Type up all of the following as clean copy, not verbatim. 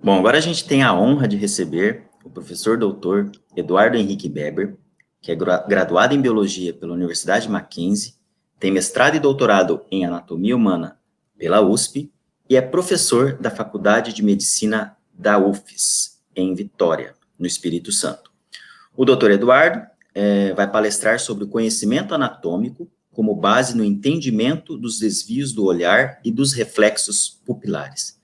Bom, agora a gente tem a honra de receber o professor doutor Eduardo Henrique Beber, que é graduado em Biologia pela Universidade Mackenzie, tem mestrado e doutorado em Anatomia Humana pela USP e é professor da Faculdade de Medicina da UFES, em Vitória, no Espírito Santo. O doutor Eduardo vai palestrar sobre o conhecimento anatômico como base no entendimento dos desvios do olhar e dos reflexos pupilares.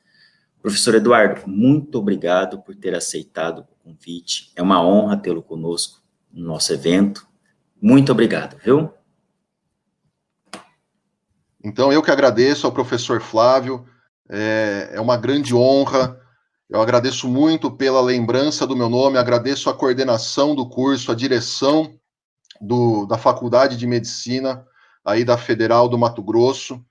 Professor Eduardo, muito obrigado por ter aceitado o convite. É uma honra tê-lo conosco no nosso evento. Muito obrigado, viu? Então, eu que agradeço ao professor Flávio, é uma grande honra. Eu agradeço muito pela lembrança do meu nome, agradeço a coordenação do curso, a direção da Faculdade de Medicina, aí da Federal do Mato Grosso.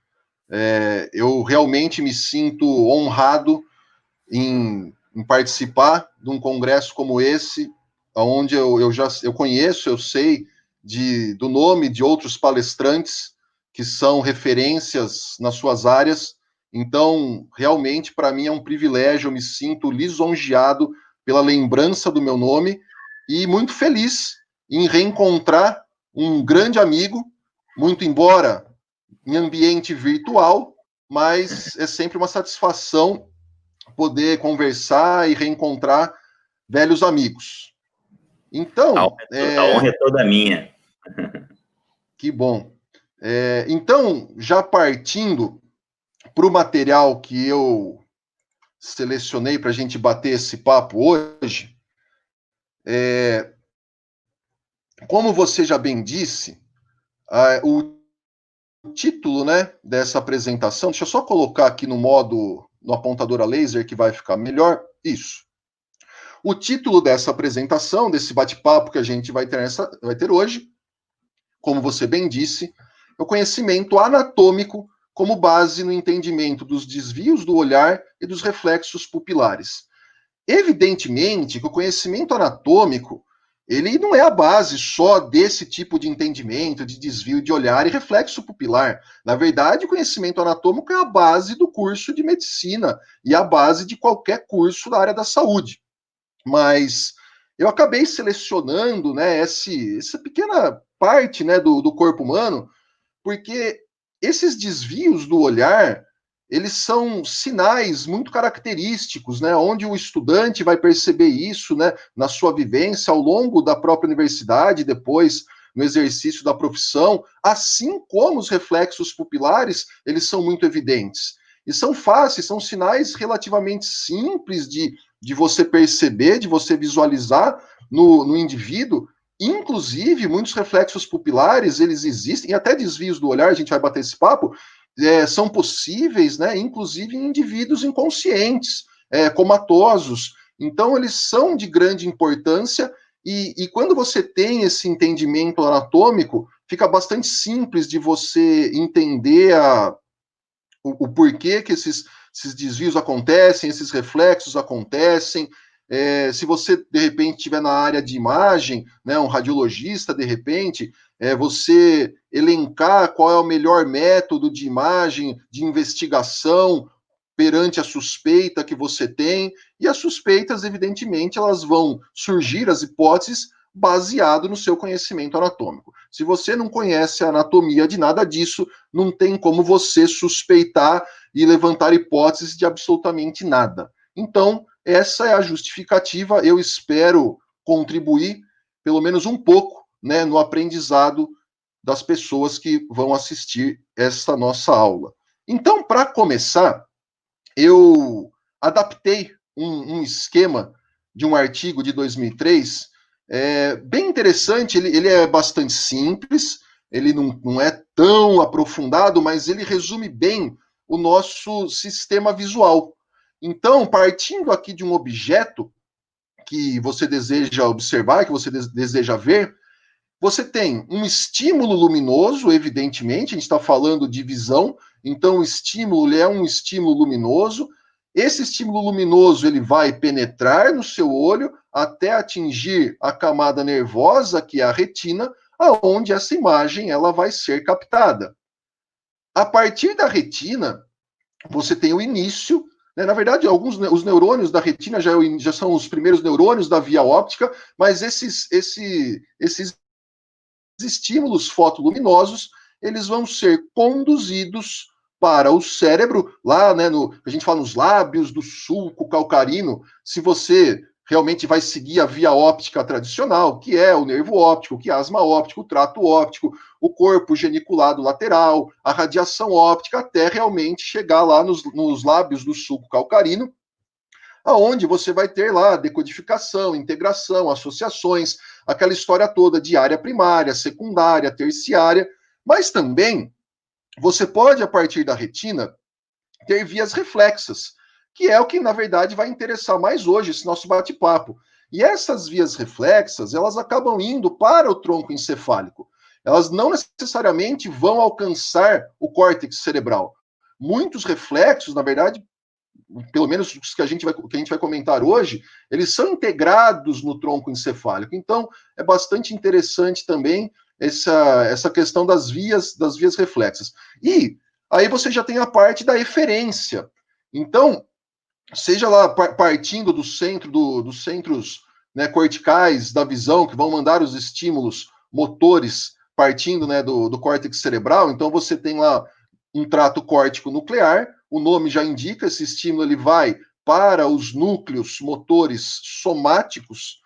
Eu realmente me sinto honrado em participar de um congresso como esse, onde eu conheço, eu sei do nome de outros palestrantes que são referências nas suas áreas. Então, realmente, para mim é um privilégio, eu me sinto lisonjeado pela lembrança do meu nome e muito feliz em reencontrar um grande amigo, muito embora em ambiente virtual, mas é sempre uma satisfação poder conversar e reencontrar velhos amigos. Então, A honra é toda minha. que bom. Então, já partindo para o material que eu selecionei para a gente bater esse papo hoje, como você já bem disse, o título, né, dessa apresentação, deixa eu só colocar aqui no apontador a laser que vai ficar melhor. Isso. O título dessa apresentação, desse bate-papo que a gente vai ter hoje, como você bem disse, é o conhecimento anatômico como base no entendimento dos desvios do olhar e dos reflexos pupilares. Evidentemente que o conhecimento anatômico ele não é a base só desse tipo de entendimento, de desvio de olhar e reflexo pupilar. Na verdade, o conhecimento anatômico é a base do curso de medicina e a base de qualquer curso da área da saúde. Mas eu acabei selecionando, né, essa pequena parte, né, do corpo humano, porque esses desvios do olhar, eles são sinais muito característicos, né, onde o estudante vai perceber isso, né, na sua vivência ao longo da própria universidade, depois no exercício da profissão, assim como os reflexos pupilares, eles são muito evidentes. E são fáceis, são sinais relativamente simples de você perceber, de você visualizar no indivíduo. Inclusive, muitos reflexos pupilares, eles existem, e até desvios do olhar, a gente vai bater esse papo, são possíveis, né, inclusive em indivíduos inconscientes, comatosos. Então, eles são de grande importância, e quando você tem esse entendimento anatômico, fica bastante simples de você entender o porquê que esses desvios acontecem, esses reflexos acontecem. Se você, de repente, estiver na área de imagem, né, um radiologista, de repente, você elencar qual é o melhor método de imagem, de investigação perante a suspeita que você tem, e as suspeitas, evidentemente, elas vão surgir, as hipóteses, baseado no seu conhecimento anatômico. Se você não conhece a anatomia de nada disso, não tem como você suspeitar e levantar hipóteses de absolutamente nada. Então, essa é a justificativa. Eu espero contribuir, pelo menos um pouco, né, no aprendizado das pessoas que vão assistir esta nossa aula. Então, para começar, eu adaptei um esquema de um artigo de 2003, bem interessante, ele é bastante simples, ele não é tão aprofundado, mas ele resume bem o nosso sistema visual. Então, partindo aqui de um objeto que você deseja observar, que você deseja ver, você tem um estímulo luminoso, evidentemente, a gente está falando de visão, então o estímulo é um estímulo luminoso. Esse estímulo luminoso ele vai penetrar no seu olho até atingir a camada nervosa, que é a retina, aonde essa imagem ela vai ser captada. A partir da retina, você tem o início né? Na verdade, os neurônios da retina já são os primeiros neurônios da via óptica, mas esses estímulos fotoluminosos, eles vão ser conduzidos para o cérebro, lá, né, a gente fala nos lábios do sulco calcarino. Se você realmente vai seguir a via óptica tradicional, que é o nervo óptico, o quiasma óptico, o trato óptico, o corpo geniculado lateral, a radiação óptica, até realmente chegar lá nos lábios do sulco calcarino, aonde você vai ter lá decodificação, integração, associações, aquela história toda de área primária, secundária, terciária, mas também você pode, a partir da retina, ter vias reflexas, que é o que, na verdade, vai interessar mais hoje, esse nosso bate-papo. E essas vias reflexas, elas acabam indo para o tronco encefálico. Elas não necessariamente vão alcançar o córtex cerebral. Muitos reflexos, na verdade, pelo menos os que a gente vai comentar hoje, eles são integrados no tronco encefálico. Então, é bastante interessante também essa questão das vias reflexas. E aí você já tem a parte da eferência. Então, seja lá partindo do centro dos centros, né, corticais da visão, que vão mandar os estímulos motores partindo, né, do córtex cerebral, então você tem lá um trato córtico nuclear, o nome já indica, esse estímulo ele vai para os núcleos motores somáticos,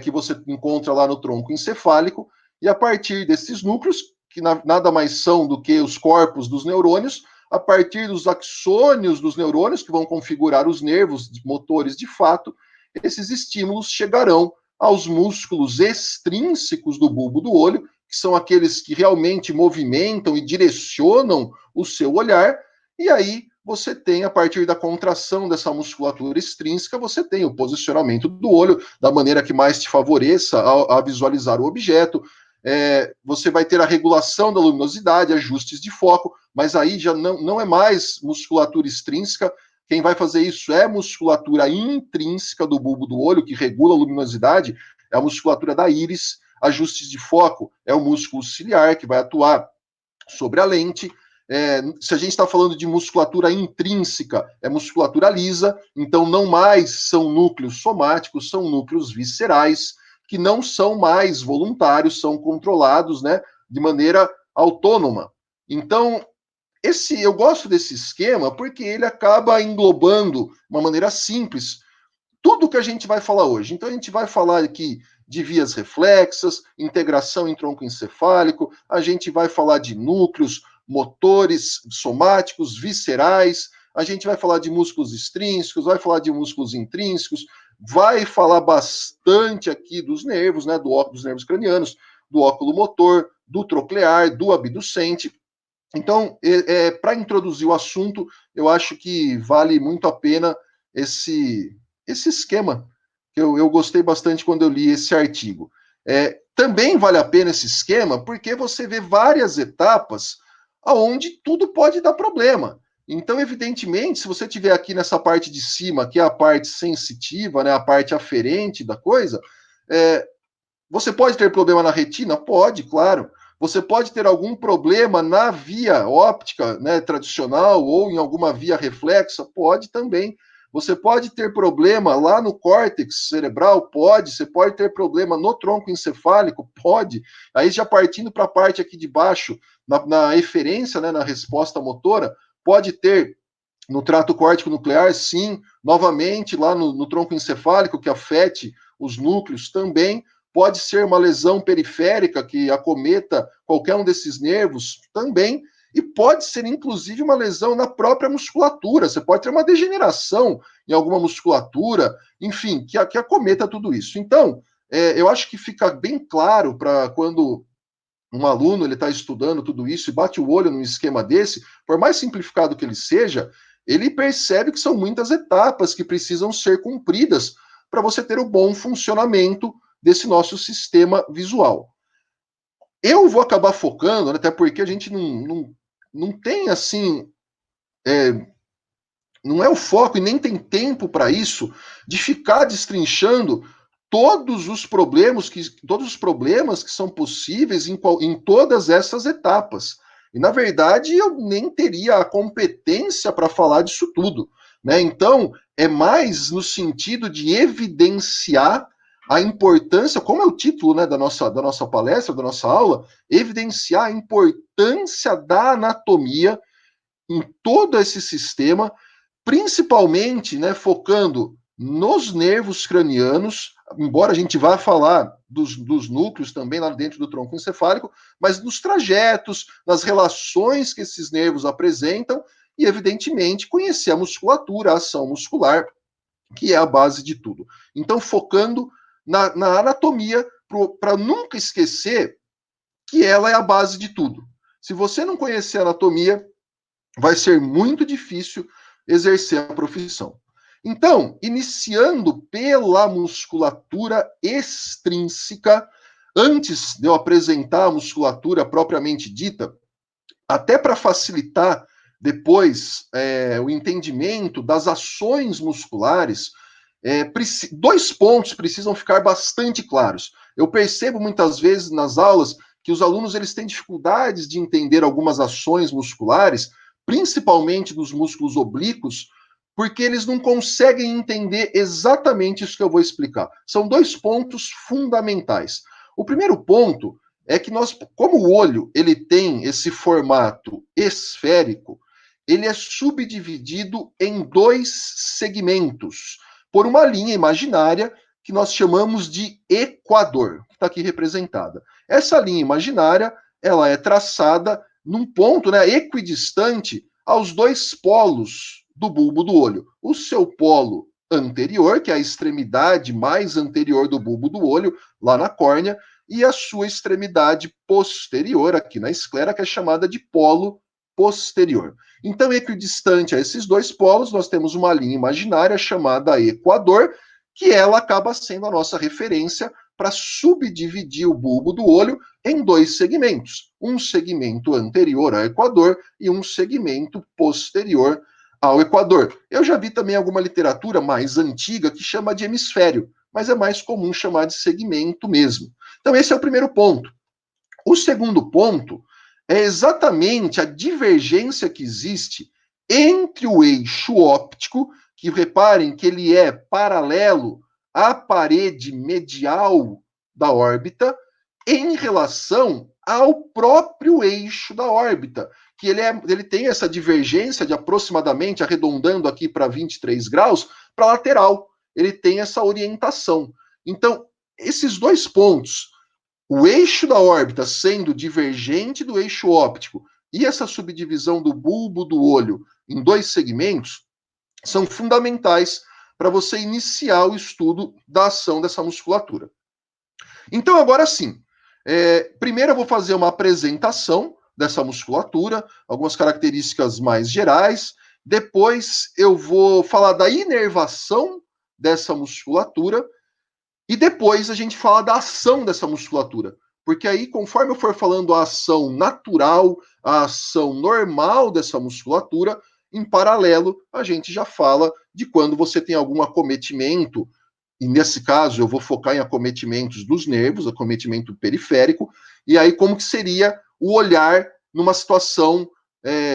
que você encontra lá no tronco encefálico, e a partir desses núcleos, que nada mais são do que os corpos dos neurônios, a partir dos axônios dos neurônios, que vão configurar os nervos motores de fato, esses estímulos chegarão aos músculos extrínsecos do bulbo do olho, que são aqueles que realmente movimentam e direcionam o seu olhar, e aí você tem, a partir da contração dessa musculatura extrínseca, você tem o posicionamento do olho da maneira que mais te favoreça a visualizar o objeto. Você vai ter a regulação da luminosidade, ajustes de foco, mas aí já não é mais musculatura extrínseca. Quem vai fazer isso é a musculatura intrínseca do bulbo do olho, que regula a luminosidade, é a musculatura da íris. Ajustes de foco é o músculo ciliar, que vai atuar sobre a lente. Se a gente está falando de musculatura intrínseca, é musculatura lisa, então não mais são núcleos somáticos, são núcleos viscerais, que não são mais voluntários, são controlados, né, de maneira autônoma. Então, eu gosto desse esquema porque ele acaba englobando, de uma maneira simples, tudo que a gente vai falar hoje. Então, a gente vai falar aqui de vias reflexas, integração em tronco encefálico, a gente vai falar de núcleos, motores somáticos, viscerais, a gente vai falar de músculos extrínsecos, vai falar de músculos intrínsecos, vai falar bastante aqui dos nervos, né, dos nervos cranianos, do óculo motor, do troclear, do abducente. Então, para introduzir o assunto, eu acho que vale muito a pena esse esquema, que eu gostei bastante quando eu li esse artigo. Também vale a pena esse esquema porque você vê várias etapas onde tudo pode dar problema. Então, evidentemente, se você tiver aqui nessa parte de cima, que é a parte sensitiva, né, a parte aferente da coisa, você pode ter problema na retina? Pode, claro. Você pode ter algum problema na via óptica, né, tradicional ou em alguma via reflexa? Pode também. Você pode ter problema lá no córtex cerebral? Pode. Você pode ter problema no tronco encefálico? Pode. Aí já partindo para a parte aqui de baixo, na eferência, né, na resposta motora, pode ter no trato córtico nuclear, sim. Novamente, lá no tronco encefálico, que afete os núcleos também. Pode ser uma lesão periférica que acometa qualquer um desses nervos também, e pode ser inclusive uma lesão na própria musculatura. Você pode ter uma degeneração em alguma musculatura, enfim, que acometa tudo isso. Então, eu acho que fica bem claro para quando um aluno ele está estudando tudo isso e bate o olho num esquema desse, por mais simplificado que ele seja, ele percebe que são muitas etapas que precisam ser cumpridas para você ter o bom funcionamento desse nosso sistema visual. Eu vou acabar focando, até porque a gente não tem assim, não é o foco e nem tem tempo para isso, de ficar destrinchando todos os problemas que são possíveis em todas essas etapas. E, na verdade, eu nem teria a competência para falar disso tudo. né? Então, é mais no sentido de evidenciar a importância, como é o título, né, da nossa palestra, da nossa aula, evidenciar a importância da anatomia em todo esse sistema, principalmente, né, focando nos nervos cranianos, embora a gente vá falar dos núcleos também lá dentro do tronco encefálico, mas nos trajetos, nas relações que esses nervos apresentam e, evidentemente, conhecer a musculatura, a ação muscular, que é a base de tudo. Então, focando na anatomia, para nunca esquecer que ela é a base de tudo. Se você não conhecer a anatomia, vai ser muito difícil exercer a profissão. Então, iniciando pela musculatura extrínseca, antes de eu apresentar a musculatura propriamente dita, até para facilitar depois o entendimento das ações musculares, dois pontos precisam ficar bastante claros. Eu percebo muitas vezes nas aulas que os alunos eles têm dificuldades de entender algumas ações musculares, principalmente dos músculos oblíquos, porque eles não conseguem entender exatamente isso que eu vou explicar. São dois pontos fundamentais. O primeiro ponto é que nós, como o olho ele tem esse formato esférico, ele é subdividido em dois segmentos por uma linha imaginária que nós chamamos de equador, que está aqui representada. Essa linha imaginária ela é traçada num ponto, né, equidistante aos dois polos do bulbo do olho. O seu polo anterior, que é a extremidade mais anterior do bulbo do olho, lá na córnea, e a sua extremidade posterior, aqui na esclera, que é chamada de polo posterior. Então, equidistante a esses dois polos, nós temos uma linha imaginária chamada equador, que ela acaba sendo a nossa referência para subdividir o bulbo do olho em dois segmentos. Um segmento anterior ao equador e um segmento posterior ao equador. Eu já vi também alguma literatura mais antiga que chama de hemisfério, mas é mais comum chamar de segmento mesmo. Então, esse é o primeiro ponto. O segundo ponto é exatamente a divergência que existe entre o eixo óptico, que reparem que ele é paralelo à parede medial da órbita, em relação ao próprio eixo da órbita, que ele tem essa divergência de aproximadamente, arredondando aqui para 23 graus, para a lateral. Ele tem essa orientação. Então, esses dois pontos, o eixo da órbita sendo divergente do eixo óptico e essa subdivisão do bulbo do olho em dois segmentos, são fundamentais para você iniciar o estudo da ação dessa musculatura. Então, agora sim, primeiro eu vou fazer uma apresentação dessa musculatura, algumas características mais gerais, depois eu vou falar da inervação dessa musculatura, e depois a gente fala da ação dessa musculatura. Porque aí, conforme eu for falando a ação natural, a ação normal dessa musculatura, em paralelo, a gente já fala de quando você tem algum acometimento, e nesse caso eu vou focar em acometimentos dos nervos, acometimento periférico, e aí como que seria o olhar numa situação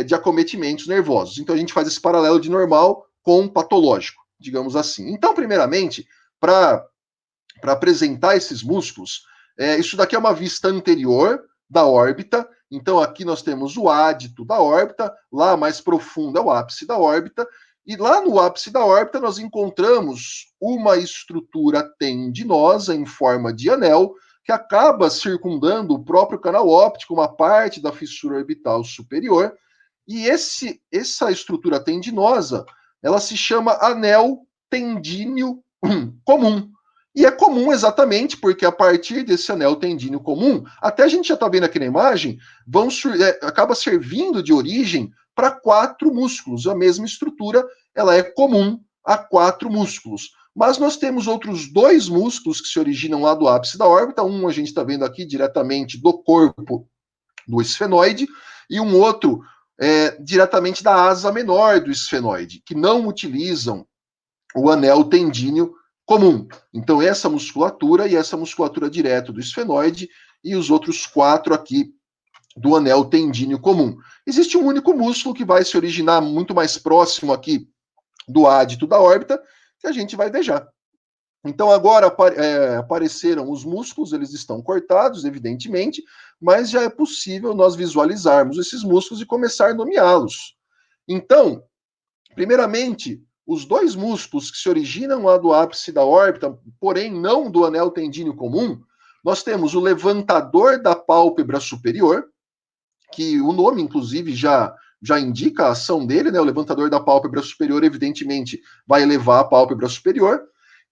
de acometimentos nervosos. Então a gente faz esse paralelo de normal com patológico, digamos assim. Então, primeiramente, para apresentar esses músculos, isso daqui é uma vista anterior da órbita. Então, aqui nós temos o ádito da órbita, lá mais profundo é o ápice da órbita, e lá no ápice da órbita nós encontramos uma estrutura tendinosa em forma de anel, que acaba circundando o próprio canal óptico, uma parte da fissura orbital superior, e essa estrutura tendinosa, ela se chama anel tendíneo comum. E é comum exatamente porque a partir desse anel tendíneo comum, até a gente já está vendo aqui na imagem, acaba servindo de origem para 4 músculos. A mesma estrutura ela é comum a 4 músculos. Mas nós temos outros 2 músculos que se originam lá do ápice da órbita. Um a gente está vendo aqui diretamente do corpo do esfenoide, e um outro diretamente da asa menor do esfenoide, que não utilizam o anel tendíneo comum. Então, essa musculatura e essa musculatura direto do esfenoide e os outros 4 aqui do anel tendíneo comum. Existe um único músculo que vai se originar muito mais próximo aqui do ádito da órbita, que a gente vai ver já. Então, agora apareceram os músculos, eles estão cortados, evidentemente, mas já é possível nós visualizarmos esses músculos e começar a nomeá-los. Então, primeiramente, os dois músculos que se originam lá do ápice da órbita, porém não do anel tendíneo comum, nós temos o levantador da pálpebra superior, que o nome, inclusive, já indica a ação dele, né? O levantador da pálpebra superior, evidentemente, vai elevar a pálpebra superior.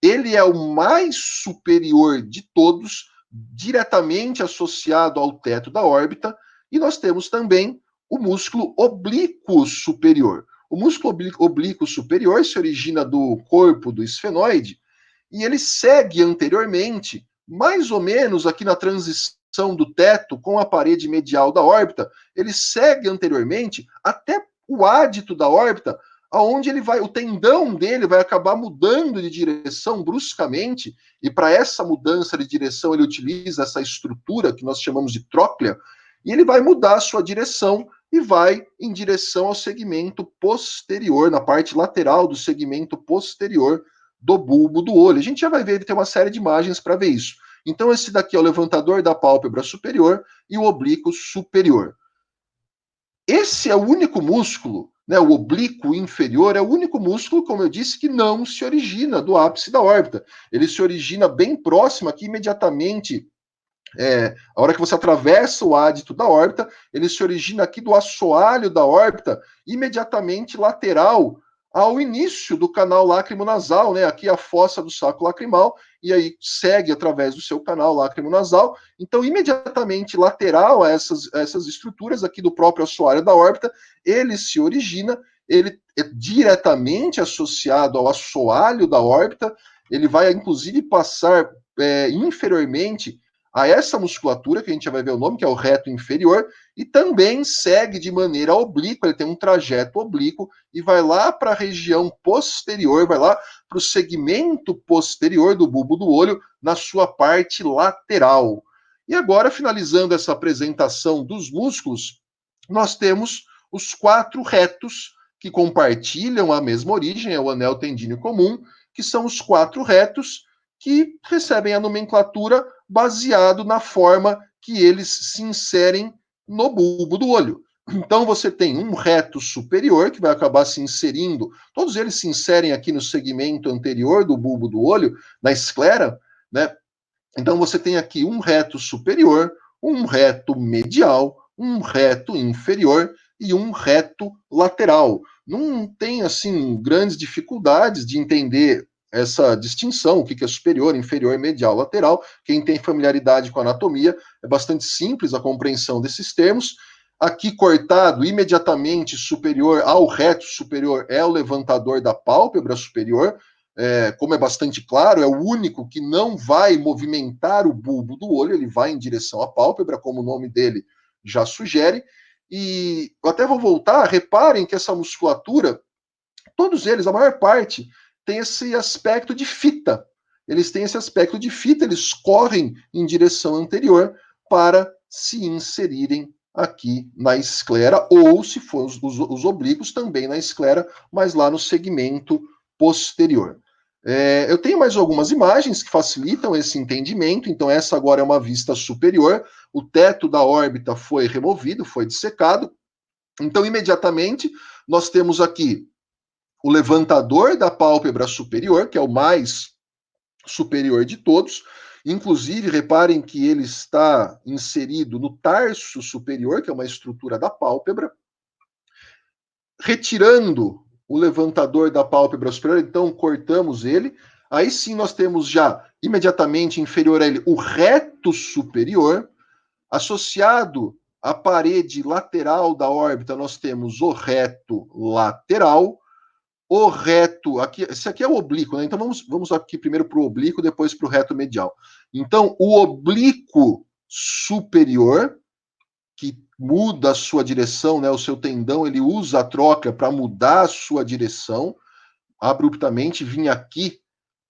Ele é o mais superior de todos, diretamente associado ao teto da órbita, e nós temos também o músculo oblíquo superior. O músculo oblíquo superior se origina do corpo do esfenoide, e ele segue anteriormente, mais ou menos aqui na transição do teto com a parede medial da órbita, ele segue anteriormente até o ádito da órbita, aonde ele vai, o tendão dele vai acabar mudando de direção bruscamente, e para essa mudança de direção ele utiliza essa estrutura que nós chamamos de tróclea, e ele vai mudar a sua direção e vai em direção ao segmento posterior, na parte lateral do segmento posterior do bulbo do olho. A gente já vai ver, ele tem uma série de imagens para ver isso. Então, esse daqui é o levantador da pálpebra superior e o oblíquo superior. Esse é o único músculo, né, o oblíquo inferior é o único músculo, como eu disse, que não se origina do ápice da órbita. Ele se origina bem próximo, aqui imediatamente, a hora que você atravessa o ádito da órbita, ele se origina aqui do assoalho da órbita, imediatamente lateral ao início do canal lacrimonasal, né? Aqui a fossa do saco lacrimal, e aí segue através do seu canal lacrimonasal. Então, imediatamente lateral a essas estruturas aqui do próprio assoalho da órbita, ele se origina, ele é diretamente associado ao assoalho da órbita, ele vai, inclusive, passar inferiormente a essa musculatura, que a gente já vai ver o nome, que é o reto inferior, e também segue de maneira oblíqua, ele tem um trajeto oblíquo, e vai lá para a região posterior, vai lá para o segmento posterior do bulbo do olho, na sua parte lateral. E agora, finalizando essa apresentação dos músculos, nós temos os 4 retos que compartilham a mesma origem, é o anel tendíneo comum, que são os 4 retos que recebem a nomenclatura baseado na forma que eles se inserem no bulbo do olho. Então você tem um reto superior que vai acabar se inserindo, todos eles se inserem aqui no segmento anterior do bulbo do olho, na esclera, né? Então você tem aqui um reto superior, um reto medial, um reto inferior e um reto lateral. Não tem assim grandes dificuldades de entender essa distinção, o que é superior, inferior, medial, lateral. Quem tem familiaridade com anatomia, é bastante simples a compreensão desses termos. Aqui cortado, imediatamente superior ao reto superior, é o levantador da pálpebra superior. Como é bastante claro, é o único que não vai movimentar o bulbo do olho, ele vai em direção à pálpebra, como o nome dele já sugere. E eu até vou voltar, reparem que essa musculatura, todos eles, a maior parte, tem esse aspecto de fita. Eles têm esse aspecto de fita, eles correm em direção anterior para se inserirem aqui na esclera, ou se for os oblíquos, também na esclera, mas lá no segmento posterior. Eu tenho mais algumas imagens que facilitam esse entendimento, então essa agora é uma vista superior, o teto da órbita foi removido, foi dissecado, então imediatamente nós temos aqui o levantador da pálpebra superior, que é o mais superior de todos. Inclusive, reparem que ele está inserido no tarso superior, que é uma estrutura da pálpebra. Retirando o levantador da pálpebra superior, então cortamos ele. Aí sim nós temos já imediatamente inferior a ele o reto superior. Associado à parede lateral da órbita, nós temos o reto lateral. O reto, aqui, esse aqui é o oblíquo, né? Então vamos aqui primeiro para o oblíquo, depois para o reto medial. Então, o oblíquo superior, que muda a sua direção, né? O seu tendão, ele usa a tróclea para mudar a sua direção, abruptamente vir aqui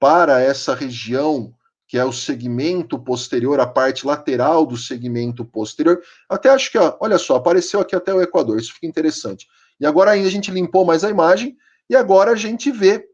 para essa região, que é o segmento posterior, a parte lateral do segmento posterior. Até acho que, olha só, apareceu aqui até o equador, isso fica interessante. E agora ainda a gente limpou mais a imagem, E agora a gente vê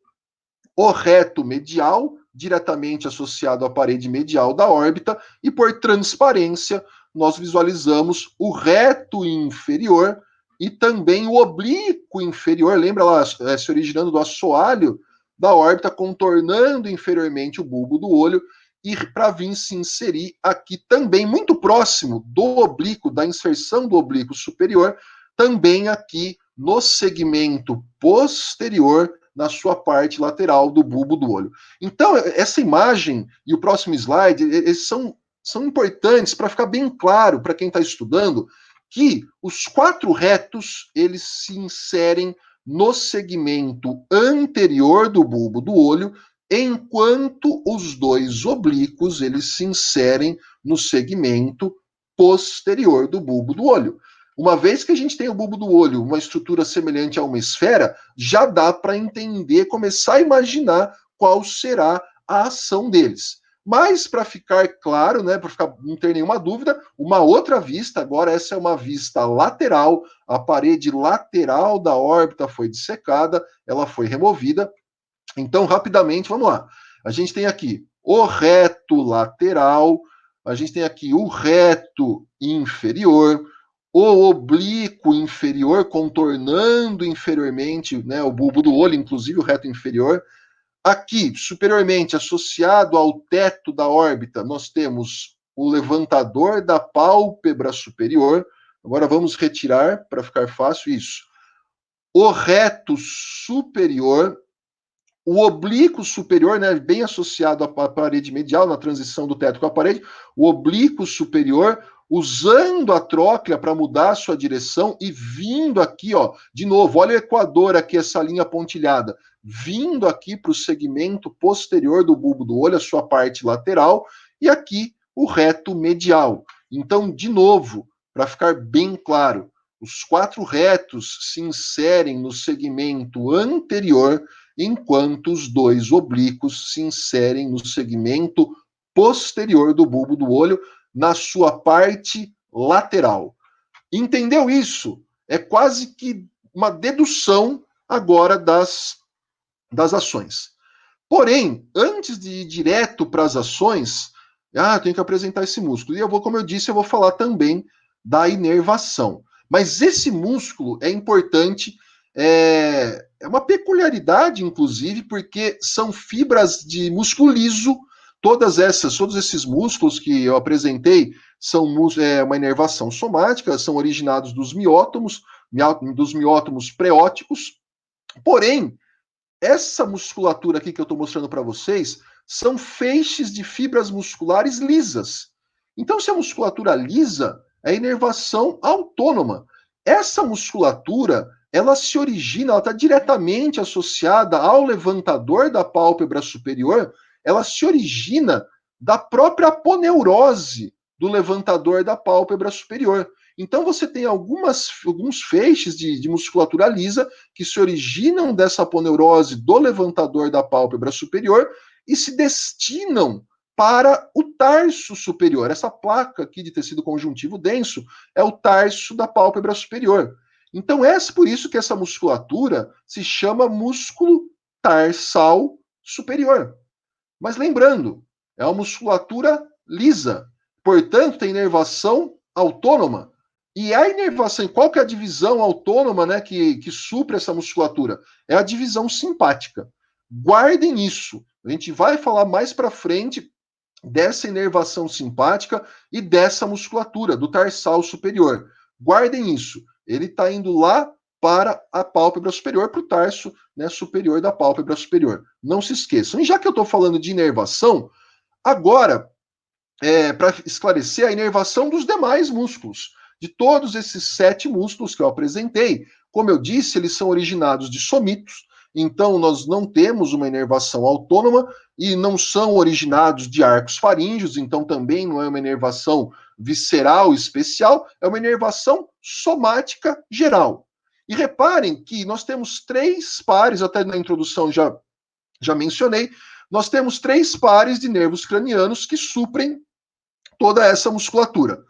o reto medial, diretamente associado à parede medial da órbita, e por transparência, nós visualizamos o reto inferior e também o oblíquo inferior, lembra lá, se originando do assoalho da órbita, contornando inferiormente o bulbo do olho, e para vir se inserir aqui também, muito próximo do oblíquo, da inserção do oblíquo superior, também aqui no segmento posterior, na sua parte lateral do bulbo do olho. Então, essa imagem e o próximo slide, eles são importantes para ficar bem claro para quem está estudando que os 4 retos, eles se inserem no segmento anterior do bulbo do olho, enquanto os 2 oblíquos, eles se inserem no segmento posterior do bulbo do olho. Uma vez que a gente tem o bulbo do olho, uma estrutura semelhante a uma esfera, já dá para entender, começar a imaginar qual será a ação deles. Mas, para ficar claro, né, para não ter nenhuma dúvida, uma outra vista, agora essa é uma vista lateral, a parede lateral da órbita foi dissecada, ela foi removida. Então, rapidamente, vamos lá. A gente tem aqui o reto lateral, a gente tem aqui o reto inferior, o oblíquo inferior, contornando inferiormente, né, o bulbo do olho, inclusive o reto inferior. Aqui, superiormente, associado ao teto da órbita, nós temos o levantador da pálpebra superior. Agora vamos retirar, para ficar fácil, isso. O reto superior, o oblíquo superior, né, bem associado à parede medial, na transição do teto com a parede, o oblíquo superior, usando a tróclea para mudar a sua direção e vindo aqui, ó, de novo, olha o equador aqui, essa linha pontilhada, vindo aqui para o segmento posterior do bulbo do olho, a sua parte lateral, e aqui o reto medial. Então, de novo, para ficar bem claro, os 4 retos se inserem no segmento anterior, enquanto os 2 oblíquos se inserem no segmento posterior do bulbo do olho, na sua parte lateral. Entendeu isso? É quase que uma dedução agora das ações. Porém, antes de ir direto para as ações, eu tenho que apresentar esse músculo. E eu vou, como eu disse, eu vou falar também da inervação. Mas esse músculo é importante, é uma peculiaridade, inclusive, porque são fibras de músculo liso. Todos esses músculos que eu apresentei são uma inervação somática, são originados dos miótomos preóticos. Porém, essa musculatura aqui que eu estou mostrando para vocês são feixes de fibras musculares lisas. Então, se a musculatura lisa é inervação autônoma. Essa musculatura, ela se origina, ela está diretamente associada ao levantador da pálpebra superior, ela se origina da própria aponeurose do levantador da pálpebra superior. Então, você tem alguns feixes de musculatura lisa que se originam dessa aponeurose do levantador da pálpebra superior e se destinam para o tarso superior. Essa placa aqui de tecido conjuntivo denso é o tarso da pálpebra superior. Então, é por isso que essa musculatura se chama músculo tarsal superior. Mas lembrando, é uma musculatura lisa, portanto, tem inervação autônoma. E a inervação, qual que é a divisão autônoma, né, que supre essa musculatura? É a divisão simpática. Guardem isso. A gente vai falar mais para frente dessa inervação simpática e dessa musculatura, do tarsal superior. Guardem isso. Ele está indo lá para a pálpebra superior, para o tarso, né, superior da pálpebra superior. Não se esqueçam. E já que eu estou falando de inervação, agora, para esclarecer a inervação dos demais músculos. De todos esses 7 músculos que eu apresentei, como eu disse, eles são originados de somitos, então nós não temos uma inervação autônoma e não são originados de arcos faríngeos, então também não é uma inervação visceral especial, é uma inervação somática geral. E reparem que nós temos 3 pares, até na introdução já mencionei, nós temos 3 pares de nervos cranianos que suprem toda essa musculatura.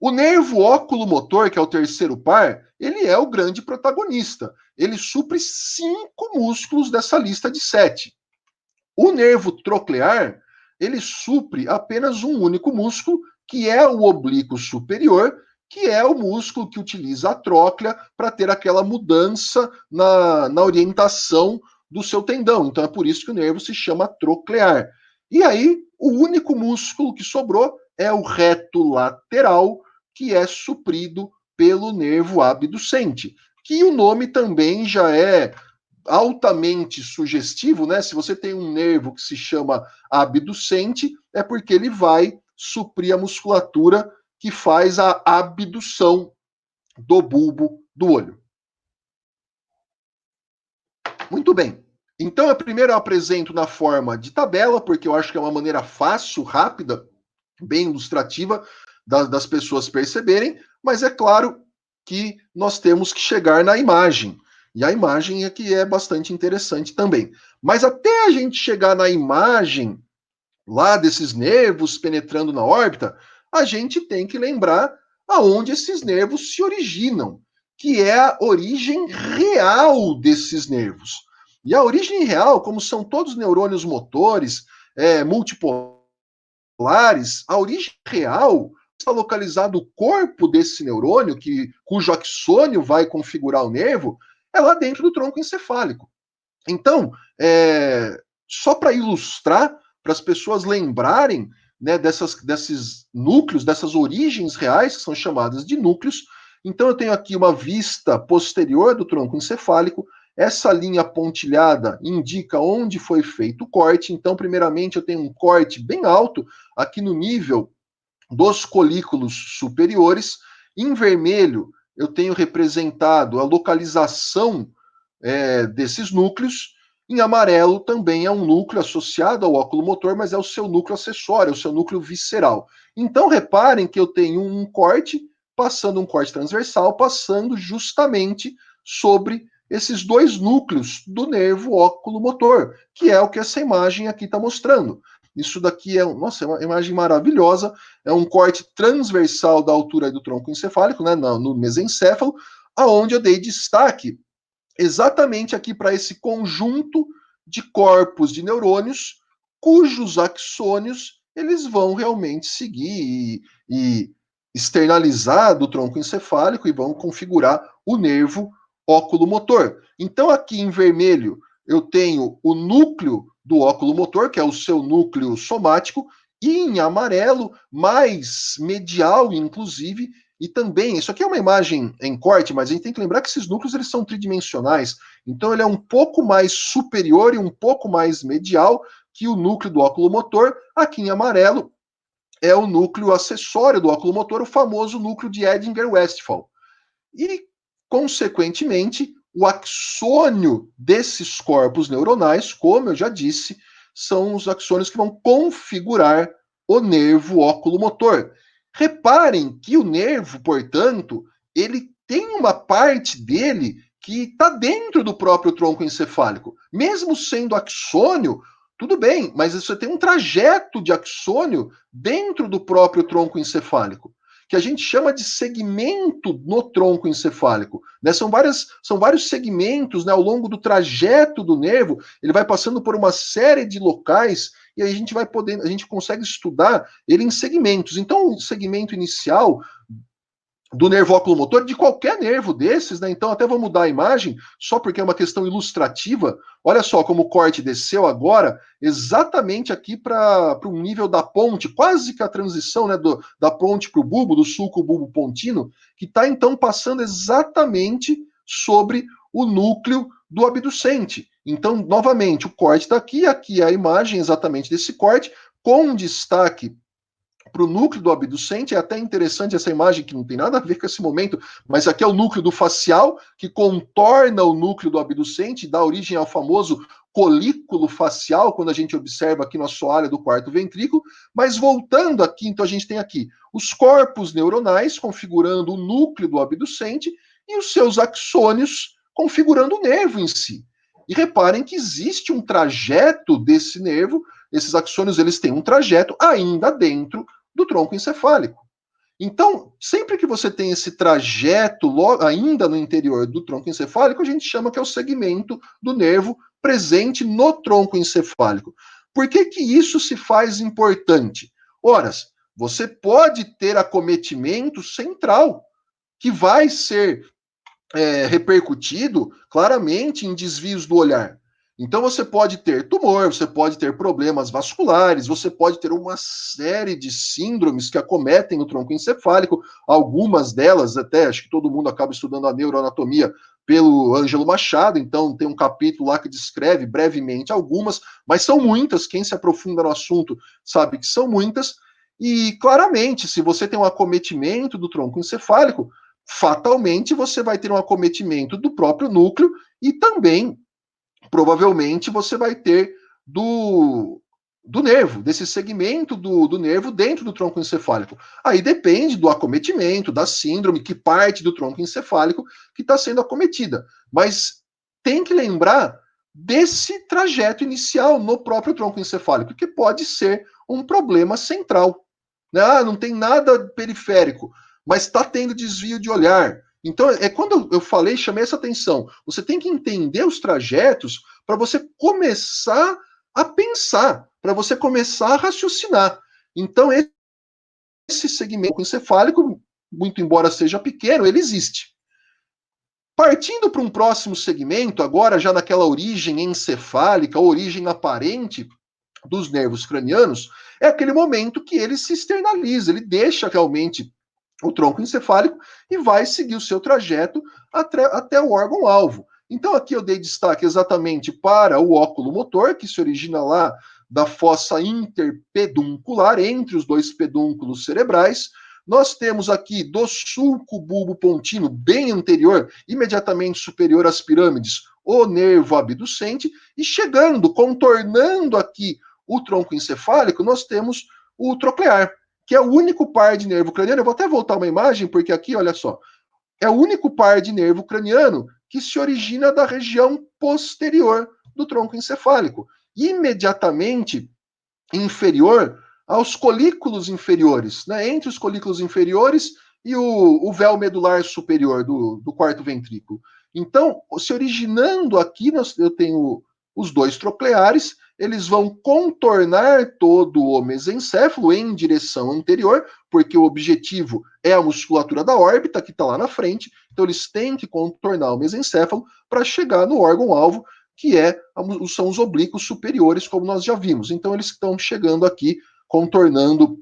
O nervo óculo-motor, que é o terceiro par, ele é o grande protagonista. Ele supre 5 músculos dessa lista de 7. O nervo troclear, ele supre apenas um único músculo, que é o oblíquo superior, que é o músculo que utiliza a tróclea para ter aquela mudança na orientação do seu tendão. Então é por isso que o nervo se chama troclear. E aí, o único músculo que sobrou é o reto lateral, que é suprido pelo nervo abducente, que o nome também já é altamente sugestivo, né? Se você tem um nervo que se chama abducente, é porque ele vai suprir a musculatura que faz a abdução do bulbo do olho. Muito bem. Então, eu primeiro apresento na forma de tabela, porque eu acho que é uma maneira fácil, rápida, bem ilustrativa das pessoas perceberem, mas é claro que nós temos que chegar na imagem. E a imagem é que é bastante interessante também. Mas até a gente chegar na imagem lá desses nervos penetrando na órbita, a gente tem que lembrar aonde esses nervos se originam, que é a origem real desses nervos. E a origem real, como são todos neurônios motores, multipolares, a origem real está localizado o corpo desse neurônio, cujo axônio vai configurar o nervo, é lá dentro do tronco encefálico. Então, só para ilustrar, para as pessoas lembrarem, né, desses núcleos, dessas origens reais, que são chamadas de núcleos. Então, eu tenho aqui uma vista posterior do tronco encefálico. Essa linha pontilhada indica onde foi feito o corte. Então, primeiramente, eu tenho um corte bem alto, aqui no nível dos colículos superiores. Em vermelho, eu tenho representado a localização desses núcleos. Em amarelo também é um núcleo associado ao óculo motor, mas é o seu núcleo acessório, é o seu núcleo visceral. Então, reparem que eu tenho um corte transversal, passando justamente sobre esses 2 núcleos do nervo óculo motor, que é o que essa imagem aqui está mostrando. Isso daqui é uma imagem maravilhosa, é um corte transversal da altura do tronco encefálico, né, no mesencéfalo, aonde eu dei destaque exatamente aqui para esse conjunto de corpos de neurônios, cujos axônios eles vão realmente seguir e externalizar do tronco encefálico e vão configurar o nervo óculo-motor. Então, aqui em vermelho, eu tenho o núcleo do óculo-motor, que é o seu núcleo somático, e em amarelo, mais medial, inclusive, e também, isso aqui é uma imagem em corte, mas a gente tem que lembrar que esses núcleos eles são tridimensionais. Então ele é um pouco mais superior e um pouco mais medial que o núcleo do óculo motor. Aqui em amarelo é o núcleo acessório do óculo motor, o famoso núcleo de Edinger-Westphal. E, consequentemente, o axônio desses corpos neuronais, como eu já disse, são os axônios que vão configurar o nervo óculo motor. Reparem que o nervo, portanto, ele tem uma parte dele que está dentro do próprio tronco encefálico. Mesmo sendo axônio, tudo bem, mas você tem um trajeto de axônio dentro do próprio tronco encefálico, que a gente chama de segmento no tronco encefálico. Né? São vários segmentos, né? Ao longo do trajeto do nervo, ele vai passando por uma série de locais e aí a gente consegue estudar ele em segmentos. Então, o segmento inicial do nervo oculomotor, de qualquer nervo desses, né? Então, até vou mudar a imagem, só porque é uma questão ilustrativa. Olha só como o corte desceu agora, exatamente aqui para um nível da ponte, quase que a transição, né, da ponte para o bulbo, do sulco bulbo pontino, que está então passando exatamente sobre o núcleo do abducente. Então, novamente, o corte está aqui é a imagem exatamente desse corte, com destaque para o núcleo do abducente. É até interessante essa imagem, que não tem nada a ver com esse momento, mas aqui é o núcleo do facial, que contorna o núcleo do abducente, dá origem ao famoso colículo facial, quando a gente observa aqui no assoalho do quarto ventrículo. Mas voltando aqui, então a gente tem aqui os corpos neuronais configurando o núcleo do abducente e os seus axônios configurando o nervo em si. E reparem que existe um trajeto desse nervo, esses axônios eles têm um trajeto ainda dentro do tronco encefálico. Então, sempre que você tem esse trajeto ainda no interior do tronco encefálico, a gente chama que é o segmento do nervo presente no tronco encefálico. Por que que isso se faz importante? Ora, você pode ter acometimento central, que vai ser repercutido claramente em desvios do olhar. Então você pode ter tumor, você pode ter problemas vasculares, você pode ter uma série de síndromes que acometem o tronco encefálico, algumas delas até, acho que todo mundo acaba estudando a neuroanatomia pelo Ângelo Machado, então tem um capítulo lá que descreve brevemente algumas, mas são muitas, quem se aprofunda no assunto sabe que são muitas, e claramente, se você tem um acometimento do tronco encefálico, fatalmente você vai ter um acometimento do próprio núcleo e também, provavelmente, você vai ter do nervo, desse segmento do nervo dentro do tronco encefálico. Aí depende do acometimento, da síndrome, que parte do tronco encefálico que está sendo acometida. Mas tem que lembrar desse trajeto inicial no próprio tronco encefálico, que pode ser um problema central. Ah, não tem nada periférico, mas está tendo desvio de olhar. Então, é quando eu falei, chamei essa atenção. Você tem que entender os trajetos para você começar a pensar, para você começar a raciocinar. Então, esse segmento encefálico, muito embora seja pequeno, ele existe. Partindo para um próximo segmento, agora já naquela origem encefálica, origem aparente dos nervos cranianos, é aquele momento que ele se externaliza, ele deixa realmente o tronco encefálico e vai seguir o seu trajeto até o órgão-alvo. Então, aqui eu dei destaque exatamente para o óculo motor, que se origina lá da fossa interpeduncular, entre os dois pedúnculos cerebrais. Nós temos aqui do sulco bulbo pontino, bem anterior, imediatamente superior às pirâmides, o nervo abducente, e chegando, contornando aqui o tronco encefálico, nós temos o troclear, que é o único par de nervo craniano. Eu vou até voltar uma imagem, porque aqui, olha só, é o único par de nervo craniano que se origina da região posterior do tronco encefálico, imediatamente inferior aos colículos inferiores, né? Entre os colículos inferiores e o véu medular superior do quarto ventrículo. Então, se originando aqui, eu tenho os dois trocleares, eles vão contornar todo o mesencéfalo em direção anterior, porque o objetivo é a musculatura da órbita, que está lá na frente, então eles têm que contornar o mesencéfalo para chegar no órgão-alvo, que são os oblíquos superiores, como nós já vimos. Então eles estão chegando aqui, contornando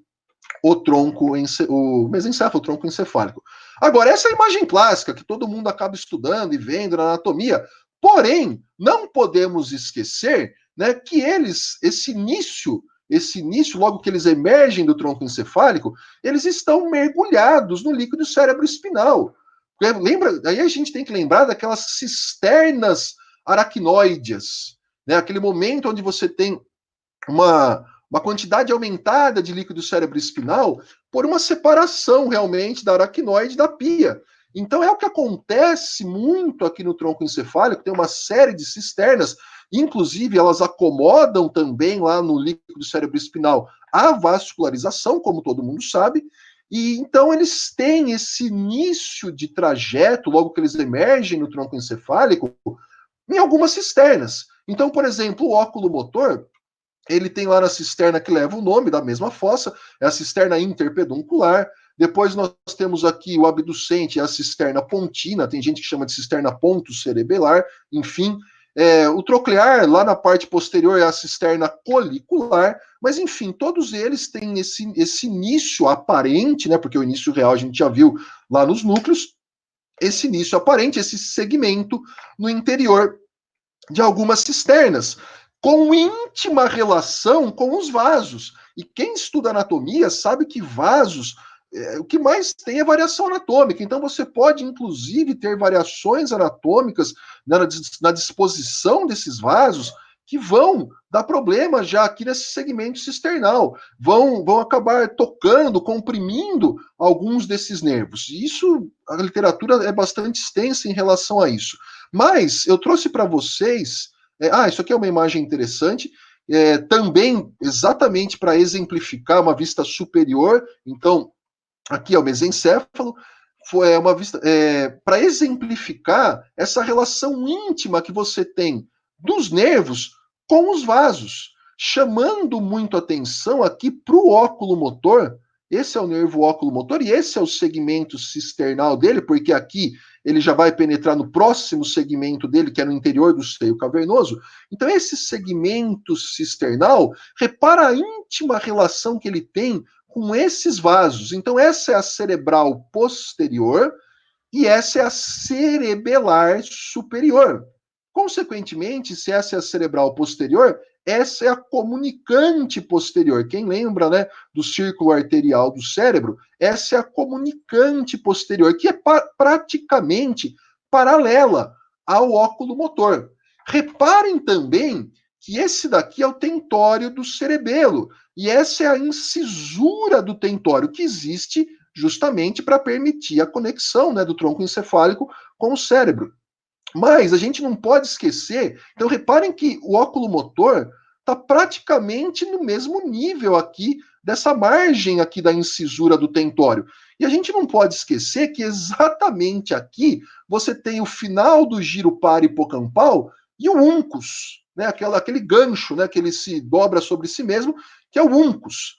o tronco, o mesencéfalo, o tronco encefálico. Agora, essa é a imagem clássica que todo mundo acaba estudando e vendo na anatomia, porém, não podemos esquecer, né, que esse início, logo que eles emergem do tronco encefálico, eles estão mergulhados no líquido cérebro-espinal. Lembra? Aí a gente tem que lembrar daquelas cisternas aracnoídeas, né? Aquele momento onde você tem uma quantidade aumentada de líquido cérebro-espinal por uma separação realmente da aracnoide da pia. Então é o que acontece muito aqui no tronco encefálico, tem uma série de cisternas, inclusive elas acomodam também lá no líquido cérebro-espinal a vascularização, como todo mundo sabe, e então eles têm esse início de trajeto, logo que eles emergem no tronco encefálico, em algumas cisternas. Então, por exemplo, o óculo motor, ele tem lá na cisterna que leva o nome da mesma fossa, é a cisterna interpeduncular. Depois nós temos aqui o abducente, é a cisterna pontina, tem gente que chama de cisterna ponto cerebelar, enfim. O troclear, lá na parte posterior, é a cisterna colicular, mas enfim, todos eles têm esse início aparente, né, porque o início real a gente já viu lá nos núcleos, esse início aparente, esse segmento no interior de algumas cisternas, com íntima relação com os vasos. E quem estuda anatomia sabe que vasos, o que mais tem é variação anatômica. Então você pode, inclusive, ter variações anatômicas na disposição desses vasos que vão dar problema já aqui nesse segmento cisternal, vão acabar tocando, comprimindo alguns desses nervos. E isso, a literatura é bastante extensa em relação a isso. Mas eu trouxe para vocês, isso aqui é uma imagem interessante, também exatamente para exemplificar uma vista superior. Então, aqui é o mesencéfalo, foi uma vista para exemplificar essa relação íntima que você tem dos nervos com os vasos, chamando muito atenção aqui para o óculo motor. Esse é o nervo óculo motor e esse é o segmento cisternal dele, porque aqui ele já vai penetrar no próximo segmento dele, que é no interior do seio cavernoso. Então, esse segmento cisternal, repara a íntima relação que ele tem com esses vasos. Então, essa é a cerebral posterior e essa é a cerebelar superior. Consequentemente, se essa é a cerebral posterior, essa é a comunicante posterior. Quem lembra, né, do círculo arterial do cérebro? Essa é a comunicante posterior, que é praticamente paralela ao óculo motor. Reparem também que esse daqui é o tentório do cerebelo, e essa é a incisura do tentório, que existe justamente para permitir a conexão, né, do tronco encefálico com o cérebro. Mas a gente não pode esquecer, então reparem que o óculo motor está praticamente no mesmo nível aqui dessa margem aqui da incisura do tentório. E a gente não pode esquecer que exatamente aqui você tem o final do giro parahipocampal e o uncus, né, aquele gancho, né, que ele se dobra sobre si mesmo, que é o uncus.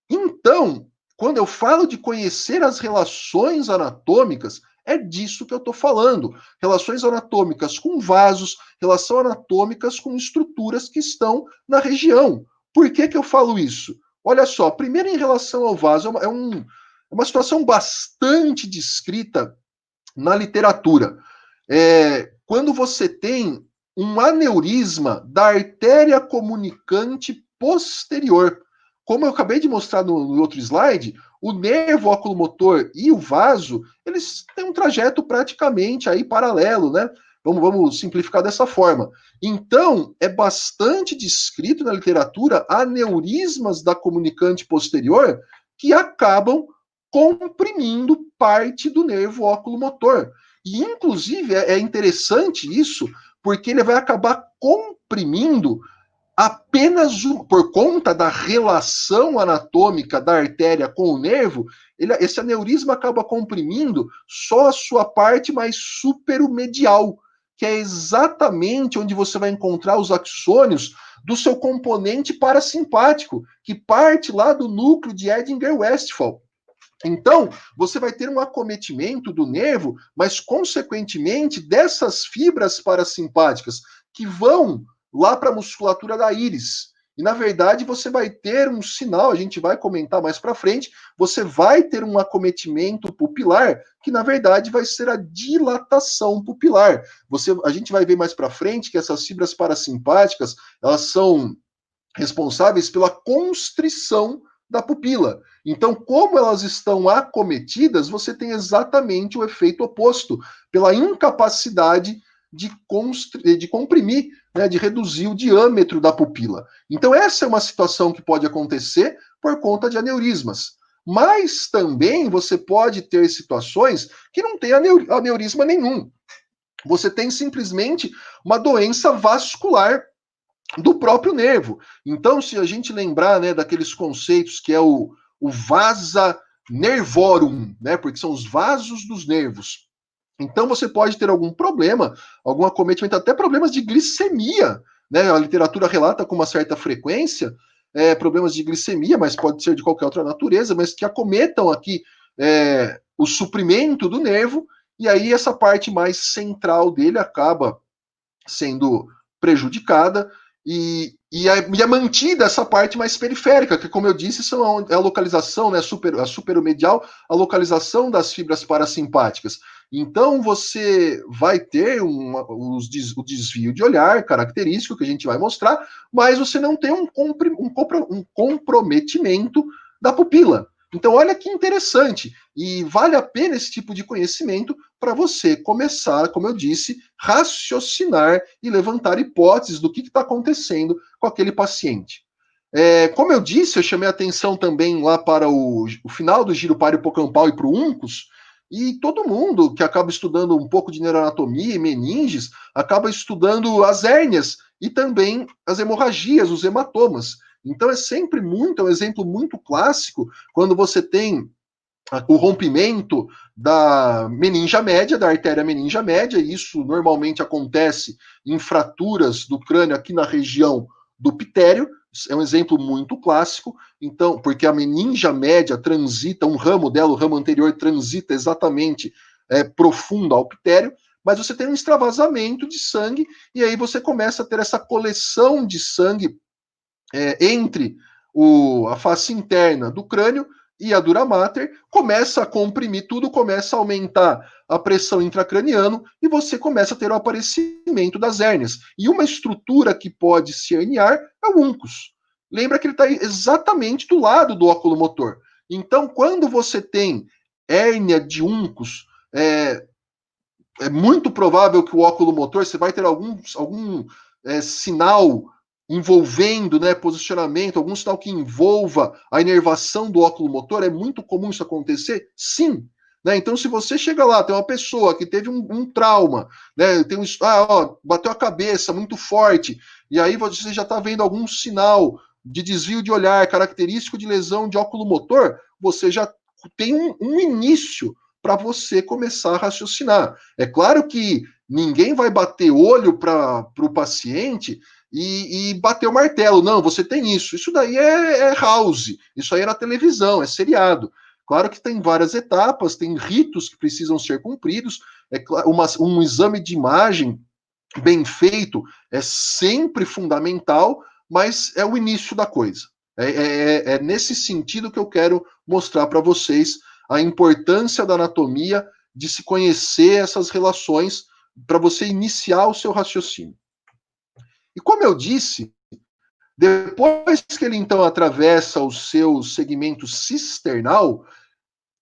Então, quando eu falo de conhecer as relações anatômicas, é disso que eu estou falando. Relações anatômicas com vasos, relações anatômicas com estruturas que estão na região. Por que eu falo isso? Olha só, primeiro em relação ao vaso, é uma situação bastante descrita na literatura. Quando você tem um aneurisma da artéria comunicante posterior. Como eu acabei de mostrar no outro slide, o nervo oculomotor e o vaso, eles têm um trajeto praticamente aí paralelo, né? Vamos simplificar dessa forma. Então, é bastante descrito na literatura aneurismas da comunicante posterior que acabam comprimindo parte do nervo oculomotor. E, inclusive, é interessante isso, porque ele vai acabar comprimindo apenas por conta da relação anatômica da artéria com o nervo, esse aneurisma acaba comprimindo só a sua parte mais superomedial, que é exatamente onde você vai encontrar os axônios do seu componente parasimpático, que parte lá do núcleo de Edinger-Westphal. Então, você vai ter um acometimento do nervo, mas, consequentemente, dessas fibras parasimpáticas que vão lá para a musculatura da íris. E, na verdade, você vai ter um sinal, a gente vai comentar mais para frente, você vai ter um acometimento pupilar, que, na verdade, vai ser a dilatação pupilar. A gente vai ver mais para frente que essas fibras parasimpáticas, elas são responsáveis pela constrição da pupila. Então, como elas estão acometidas, você tem exatamente o efeito oposto, pela incapacidade de comprimir, né, de reduzir o diâmetro da pupila. Então, essa é uma situação que pode acontecer por conta de aneurismas. Mas também você pode ter situações que não tem aneurisma nenhum. Você tem simplesmente uma doença vascular do próprio nervo. Então, se a gente lembrar, né, daqueles conceitos que é o vasa nervorum, né, porque são os vasos dos nervos. Então, você pode ter algum problema, algum acometimento, até problemas de glicemia, né? A literatura relata com uma certa frequência problemas de glicemia, mas pode ser de qualquer outra natureza, mas que acometam aqui o suprimento do nervo, e aí essa parte mais central dele acaba sendo prejudicada, é mantida essa parte mais periférica, que, como eu disse, é a localização, né, a superomedial, a localização das fibras parasimpáticas. Então, você vai ter o desvio de olhar característico, que a gente vai mostrar, mas você não tem um comprometimento da pupila. Então, olha que interessante. E vale a pena esse tipo de conhecimento para você começar, como eu disse, raciocinar e levantar hipóteses do que está acontecendo com aquele paciente. Como eu disse, eu chamei a atenção também lá para o final do giro parahipocampal e para o uncus, e todo mundo que acaba estudando um pouco de neuroanatomia e meninges acaba estudando as hérnias e também as hemorragias, os hematomas. Então é um exemplo muito clássico quando você tem o rompimento da meninge média, da artéria meninge média, e isso normalmente acontece em fraturas do crânio aqui na região do pitério, é um exemplo muito clássico, então, porque a meninge média transita, um ramo dela, o ramo anterior transita exatamente profundo ao pitério, mas você tem um extravasamento de sangue, e aí você começa a ter essa coleção de sangue entre a face interna do crânio e a dura mater, começa a comprimir tudo, começa a aumentar a pressão intracraniana e você começa a ter o aparecimento das hérnias. E uma estrutura que pode se herniar é o uncus. Lembra que ele está exatamente do lado do óculo motor. Então, quando você tem hérnia de uncus, é muito provável que o óculo motor, você vai ter algum sinal envolvendo, né, posicionamento, algum sinal que envolva a inervação do óculo motor. É muito comum isso acontecer? Sim. Né? Então, se você chega lá, tem uma pessoa que teve um trauma, né, tem bateu a cabeça muito forte, e aí você já está vendo algum sinal de desvio de olhar característico de lesão de óculo motor, você já tem um início para você começar a raciocinar. É claro que ninguém vai bater olho para o paciente e bater o martelo. Não, você tem isso. Isso daí é house. Isso aí é na televisão, é seriado. Claro que tem várias etapas, tem ritos que precisam ser cumpridos. Um exame de imagem bem feito é sempre fundamental, mas é o início da coisa. É nesse sentido que eu quero mostrar para vocês a importância da anatomia, de se conhecer essas relações para você iniciar o seu raciocínio. E como eu disse, depois que ele então atravessa o seu segmento cisternal,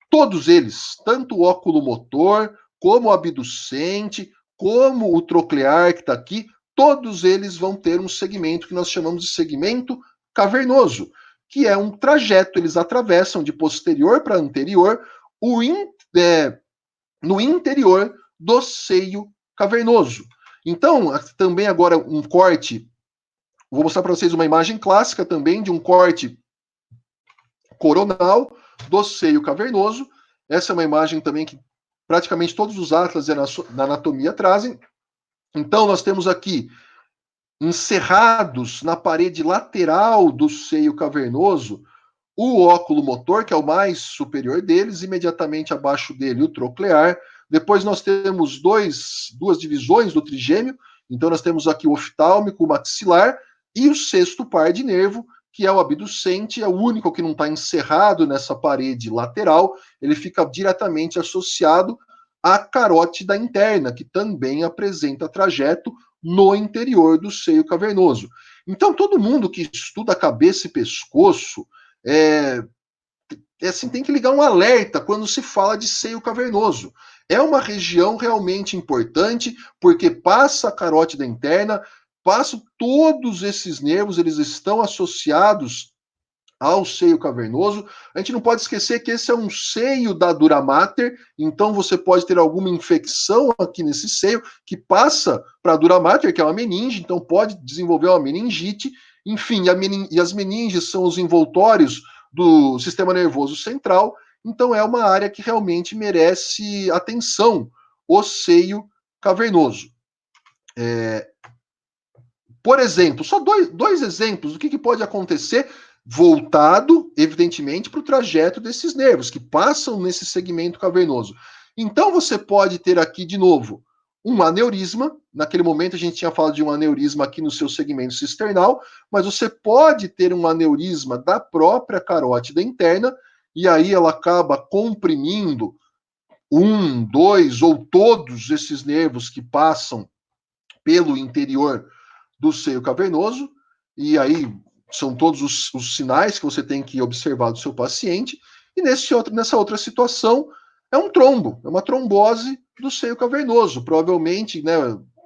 todos eles, tanto o óculo motor, como o abducente, como o troclear que está aqui, todos eles vão ter um segmento que nós chamamos de segmento cavernoso, que é um trajeto, eles atravessam de posterior para anterior no interior do seio cavernoso. Então, também agora um corte, vou mostrar para vocês uma imagem clássica também de um corte coronal do seio cavernoso. Essa é uma imagem também que praticamente todos os atlas na anatomia trazem. Então, nós temos aqui encerrados na parede lateral do seio cavernoso o óculo motor, que é o mais superior deles, imediatamente abaixo dele o troclear. Depois nós temos duas divisões do trigêmeo, então nós temos aqui o oftálmico, o maxilar, e o sexto par de nervo, que é o abducente, é o único que não está encerrado nessa parede lateral, ele fica diretamente associado à carótida interna, que também apresenta trajeto no interior do seio cavernoso. Então, todo mundo que estuda cabeça e pescoço assim, tem que ligar um alerta quando se fala de seio cavernoso. É uma região realmente importante, porque passa a carótida interna, passam todos esses nervos, eles estão associados ao seio cavernoso. A gente não pode esquecer que esse é um seio da dura mater, então você pode ter alguma infecção aqui nesse seio que passa para a dura mater, que é uma meninge, então pode desenvolver uma meningite. Enfim, e as meninges são os envoltórios do sistema nervoso central, então é uma área que realmente merece atenção, o seio cavernoso. Por exemplo, só dois exemplos do que pode acontecer voltado, evidentemente, para o trajeto desses nervos que passam nesse segmento cavernoso. Então você pode ter aqui, de novo, um aneurisma. Naquele momento a gente tinha falado de um aneurisma aqui no seu segmento cisternal, mas você pode ter um aneurisma da própria carótida interna, e aí ela acaba comprimindo um, dois ou todos esses nervos que passam pelo interior do seio cavernoso, e aí são todos os sinais que você tem que observar do seu paciente, e nessa outra situação é um trombo, é uma trombose do seio cavernoso. Provavelmente, né,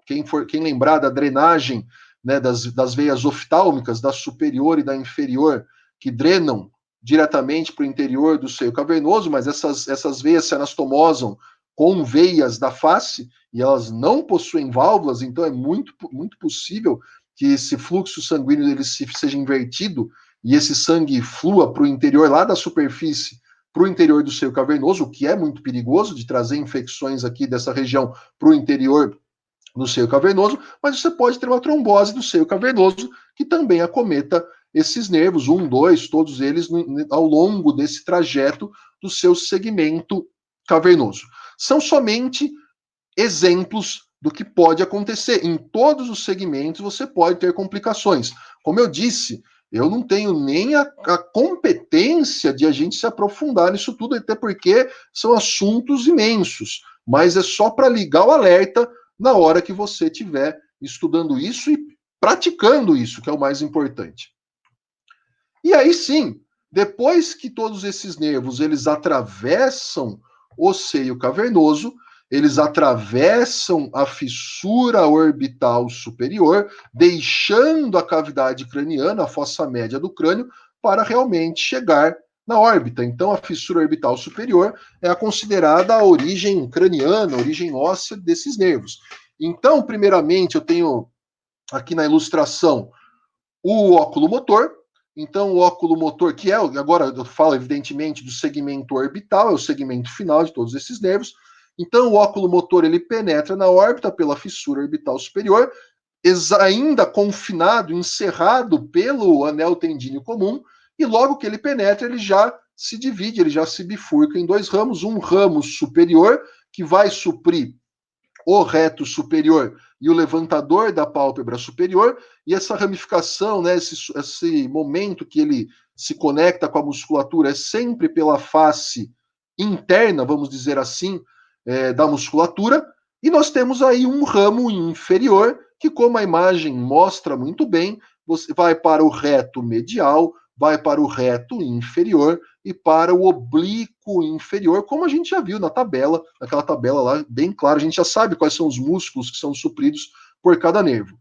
quem lembrar da drenagem, né, das veias oftálmicas, da superior e da inferior, que drenam diretamente para o interior do seio cavernoso, mas essas veias se anastomosam com veias da face, e elas não possuem válvulas, então é muito, muito possível que esse fluxo sanguíneo seja invertido e esse sangue flua para o interior lá da superfície para o interior do seio cavernoso, o que é muito perigoso de trazer infecções aqui dessa região para o interior do seio cavernoso, mas você pode ter uma trombose do seio cavernoso que também acometa esses nervos, 1, 2, todos eles ao longo desse trajeto do seu segmento cavernoso. São somente exemplos do que pode acontecer. Em todos os segmentos você pode ter complicações. Como eu disse, eu não tenho nem a competência de a gente se aprofundar nisso tudo, até porque são assuntos imensos. Mas é só para ligar o alerta na hora que você estiver estudando isso e praticando isso, que é o mais importante. E aí sim, depois que todos esses nervos eles atravessam o seio cavernoso, eles atravessam a fissura orbital superior, deixando a cavidade craniana, a fossa média do crânio, para realmente chegar na órbita. Então, a fissura orbital superior é a considerada a origem craniana, a origem óssea desses nervos. Então, primeiramente, eu tenho aqui na ilustração o óculo motor. Então, o óculo motor, que é, agora eu falo evidentemente do segmento orbital, é o segmento final de todos esses nervos. Então, o óculo motor ele penetra na órbita pela fissura orbital superior, ainda confinado, encerrado pelo anel tendíneo comum, e logo que ele penetra, ele já se divide, ele já se bifurca em dois ramos, um ramo superior, que vai suprir o reto superior e o levantador da pálpebra superior, e essa ramificação, né, esse momento que ele se conecta com a musculatura é sempre pela face interna, vamos dizer assim, da musculatura, e nós temos aí um ramo inferior, que como a imagem mostra muito bem, você vai para o reto medial, vai para o reto inferior e para o oblíquo inferior, como a gente já viu na tabela, naquela tabela lá, bem claro, a gente já sabe quais são os músculos que são supridos por cada nervo.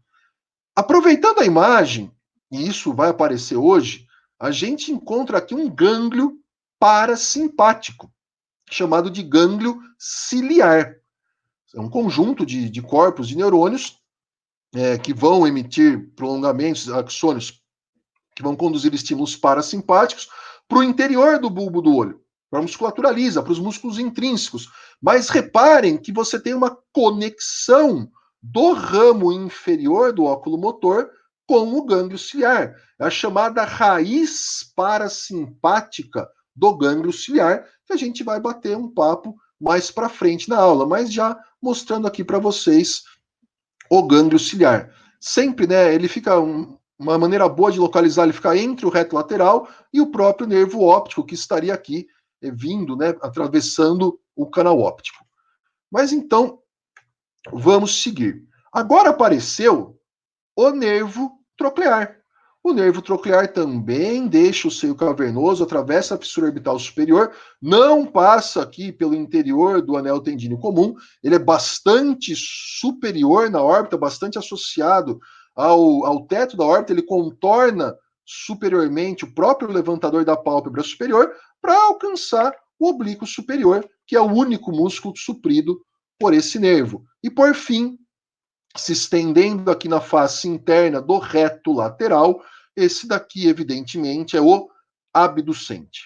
Aproveitando a imagem, e isso vai aparecer hoje, a gente encontra aqui um gânglio parasimpático, chamado de gânglio ciliar. É um conjunto de corpos de neurônios que vão emitir prolongamentos, axônios, que vão conduzir estímulos parasimpáticos para o interior do bulbo do olho, para a musculatura lisa, para os músculos intrínsecos. Mas reparem que você tem uma conexão do ramo inferior do óculo motor com o gânglio ciliar. É a chamada raiz parasimpática do gânglio ciliar, que a gente vai bater um papo mais para frente na aula, mas já mostrando aqui para vocês o gânglio ciliar. Sempre, né, ele fica uma maneira boa de localizar, ele fica entre o reto lateral e o próprio nervo óptico, que estaria aqui vindo, né, atravessando o canal óptico. Mas então, vamos seguir. Agora apareceu o nervo troclear. O nervo troclear também deixa o seio cavernoso, atravessa a fissura orbital superior, não passa aqui pelo interior do anel tendíneo comum, ele é bastante superior na órbita, bastante associado ao teto da órbita, ele contorna superiormente o próprio levantador da pálpebra superior para alcançar o oblíquo superior, que é o único músculo suprido por esse nervo. E por fim, se estendendo aqui na face interna do reto lateral, esse daqui, evidentemente, é o abducente.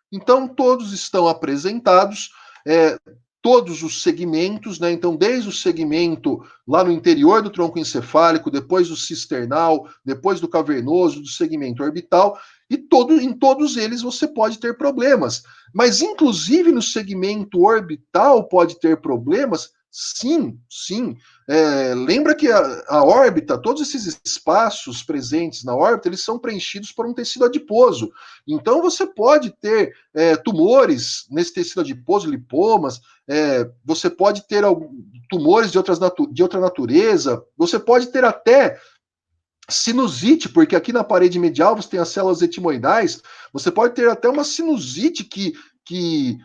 Então, todos estão apresentados, todos os segmentos, né? Então, desde o segmento lá no interior do tronco encefálico, depois do cisternal, depois do cavernoso, do segmento orbital, e em todos eles você pode ter problemas. Mas, inclusive, no segmento orbital pode ter problemas. Sim, sim. Lembra que a órbita, todos esses espaços presentes na órbita, eles são preenchidos por um tecido adiposo. Então, você pode ter tumores nesse tecido adiposo, lipomas, você pode ter tumores de outra natureza, você pode ter até sinusite, porque aqui na parede medial você tem as células etimoidais, você pode ter até uma sinusite que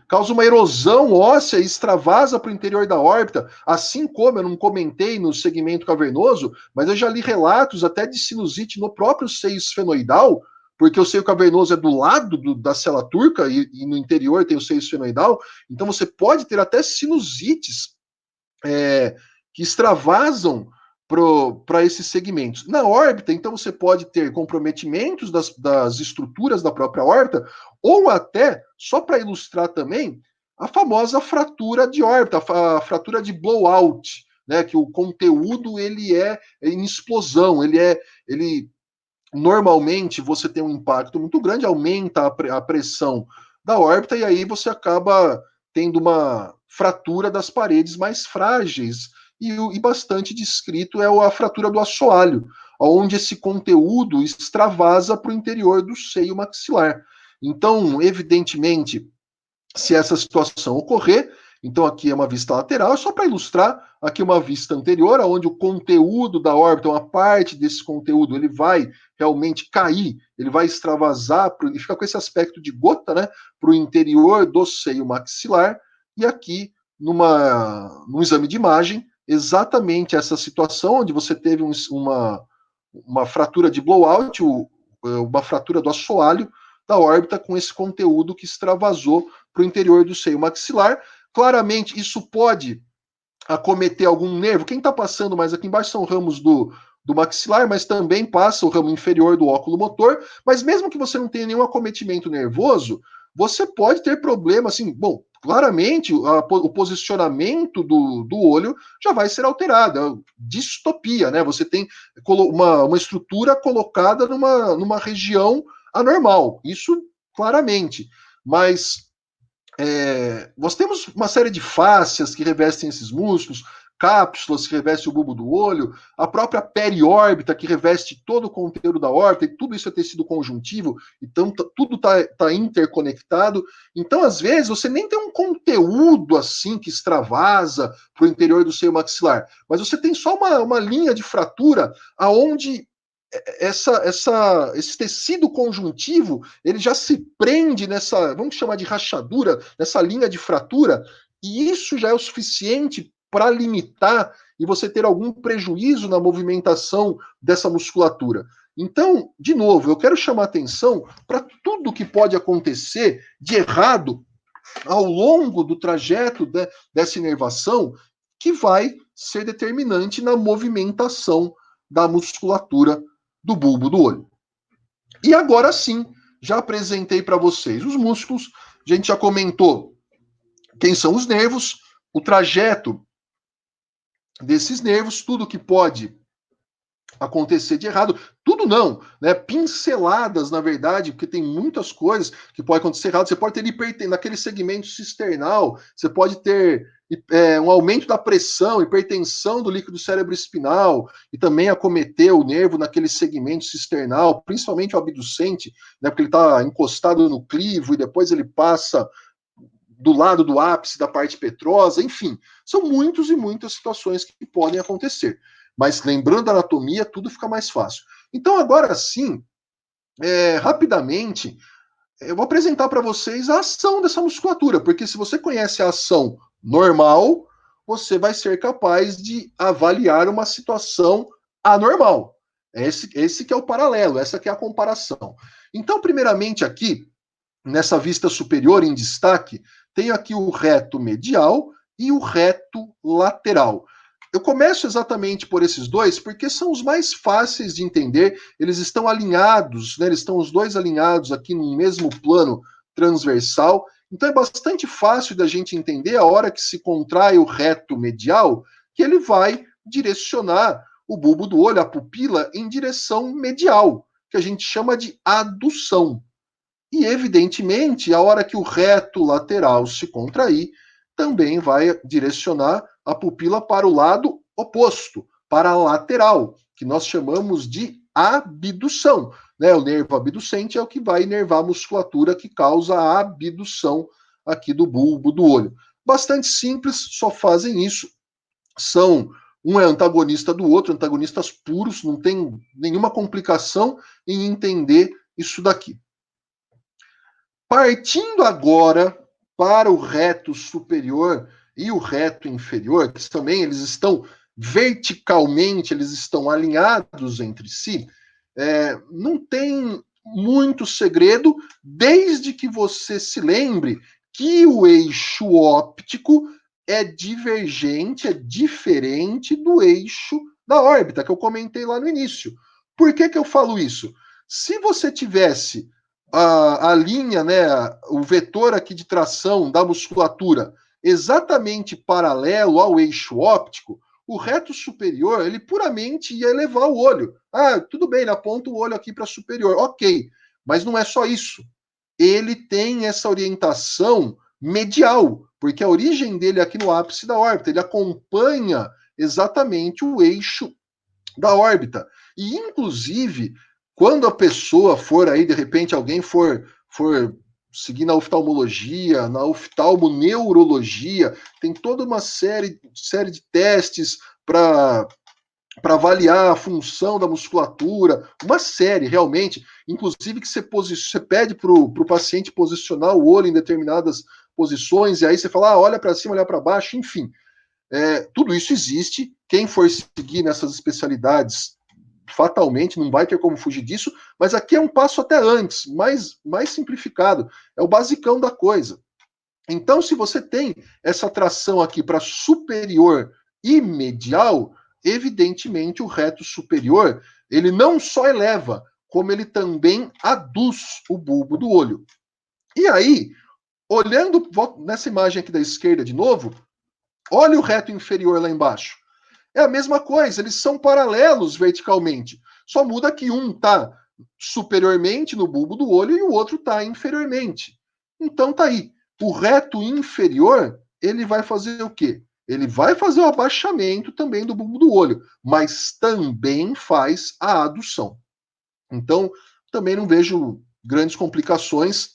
causa uma erosão óssea e extravasa para o interior da órbita, assim como eu não comentei no segmento cavernoso, mas eu já li relatos até de sinusite no próprio seio esfenoidal, porque o seio cavernoso é do lado da célula turca e no interior tem o seio esfenoidal, então você pode ter até sinusites que extravasam para esses segmentos. Na órbita, então, você pode ter comprometimentos das estruturas da própria órbita, ou até, só para ilustrar também, a famosa fratura de órbita, a fratura de blowout, né, que o conteúdo ele é em explosão, ele normalmente você tem um impacto muito grande, aumenta a pressão da órbita e aí você acaba tendo uma fratura das paredes mais frágeis e bastante descrito é a fratura do assoalho, onde esse conteúdo extravasa para o interior do seio maxilar. Então, evidentemente, se essa situação ocorrer, então aqui é uma vista lateral, é só para ilustrar, aqui uma vista anterior, onde o conteúdo da órbita, uma parte desse conteúdo, ele vai realmente cair, ele vai extravasar, ele fica com esse aspecto de gota, né, para o interior do seio maxilar, e aqui, num exame de imagem, exatamente essa situação, onde você teve uma fratura de blowout, uma fratura do assoalho da órbita com esse conteúdo que extravasou para o interior do seio maxilar. Claramente, isso pode acometer algum nervo. Quem está passando mais aqui embaixo são ramos do maxilar, mas também passa o ramo inferior do óculo motor. Mas mesmo que você não tenha nenhum acometimento nervoso, você pode ter problema, assim, bom, claramente o posicionamento do olho já vai ser alterado, é distopia, né? Você tem uma estrutura colocada numa região anormal, isso claramente. Mas nós temos uma série de fáscias que revestem esses músculos, cápsulas que revestem o bulbo do olho, a própria periórbita que reveste todo o conteúdo da órbita, e tudo isso é tecido conjuntivo, então tudo está interconectado. Então, às vezes, você nem tem um conteúdo assim que extravasa para o interior do seio maxilar, mas você tem só uma linha de fratura aonde esse tecido conjuntivo ele já se prende nessa, vamos chamar de rachadura, nessa linha de fratura, e isso já é o suficiente para limitar e você ter algum prejuízo na movimentação dessa musculatura. Então, de novo, eu quero chamar atenção para tudo que pode acontecer de errado ao longo do trajeto dessa inervação, que vai ser determinante na movimentação da musculatura do bulbo do olho. E agora sim, já apresentei para vocês os músculos, a gente já comentou quem são os nervos, o trajeto desses nervos, tudo que pode acontecer de errado, tudo não, né? Pinceladas, na verdade, porque tem muitas coisas que podem acontecer errado. Você pode ter hipertensão naquele segmento cisternal, você pode ter um aumento da pressão, hipertensão do líquido cérebro-espinal, e também acometer o nervo naquele segmento cisternal, principalmente o abducente, né? Porque ele está encostado no clivo e depois ele passa do lado do ápice da parte petrosa, enfim, são muitas e muitas situações que podem acontecer. Mas lembrando a anatomia, tudo fica mais fácil. Então, agora sim, rapidamente, eu vou apresentar para vocês a ação dessa musculatura, porque se você conhece a ação normal, você vai ser capaz de avaliar uma situação anormal. Esse que é o paralelo, essa que é a comparação. Então, primeiramente aqui, nessa vista superior em destaque, tenho aqui o reto medial e o reto lateral. Eu começo exatamente por esses dois, porque são os mais fáceis de entender, eles estão alinhados, né? Eles estão os dois alinhados aqui no mesmo plano transversal, então é bastante fácil da gente entender a hora que se contrai o reto medial, que ele vai direcionar o bulbo do olho, a pupila, em direção medial, que a gente chama de adução. E, evidentemente, a hora que o reto lateral se contrair, também vai direcionar a pupila para o lado oposto, para a lateral, que nós chamamos de abdução. Né? O nervo abducente é o que vai inervar a musculatura que causa a abdução aqui do bulbo do olho. Bastante simples, só fazem isso. Um é antagonista do outro, antagonistas puros, não tem nenhuma complicação em entender isso daqui. Partindo agora para o reto superior e o reto inferior, que também eles estão verticalmente, eles estão alinhados entre si, não tem muito segredo, desde que você se lembre que o eixo óptico é divergente, é diferente do eixo da órbita, que eu comentei lá no início. Por que eu falo isso? Se você tivesse a linha, né, o vetor aqui de tração da musculatura exatamente paralelo ao eixo óptico, o reto superior, ele puramente ia elevar o olho. Ah, tudo bem, ele aponta o olho aqui para superior. Ok, mas não é só isso. Ele tem essa orientação medial, porque a origem dele é aqui no ápice da órbita, ele acompanha exatamente o eixo da órbita. E, inclusive, quando a pessoa for aí, de repente, alguém for seguir na oftalmologia, na oftalmoneurologia, tem toda uma série de testes para avaliar a função da musculatura, uma série realmente, inclusive que você pede para o paciente posicionar o olho em determinadas posições, e aí você fala, olha para cima, olha para baixo, enfim. Tudo isso existe. Quem for seguir nessas especialidades, fatalmente, não vai ter como fugir disso, mas aqui é um passo até antes, mais simplificado. É o basicão da coisa. Então, se você tem essa tração aqui para superior e medial, evidentemente o reto superior, ele não só eleva, como ele também aduz o bulbo do olho. E aí, olhando nessa imagem aqui da esquerda de novo, olha o reto inferior lá embaixo. É a mesma coisa, eles são paralelos verticalmente. Só muda que um está superiormente no bulbo do olho e o outro está inferiormente. Então tá aí. O reto inferior, ele vai fazer o quê? Ele vai fazer o abaixamento também do bulbo do olho, mas também faz a adução. Então, também não vejo grandes complicações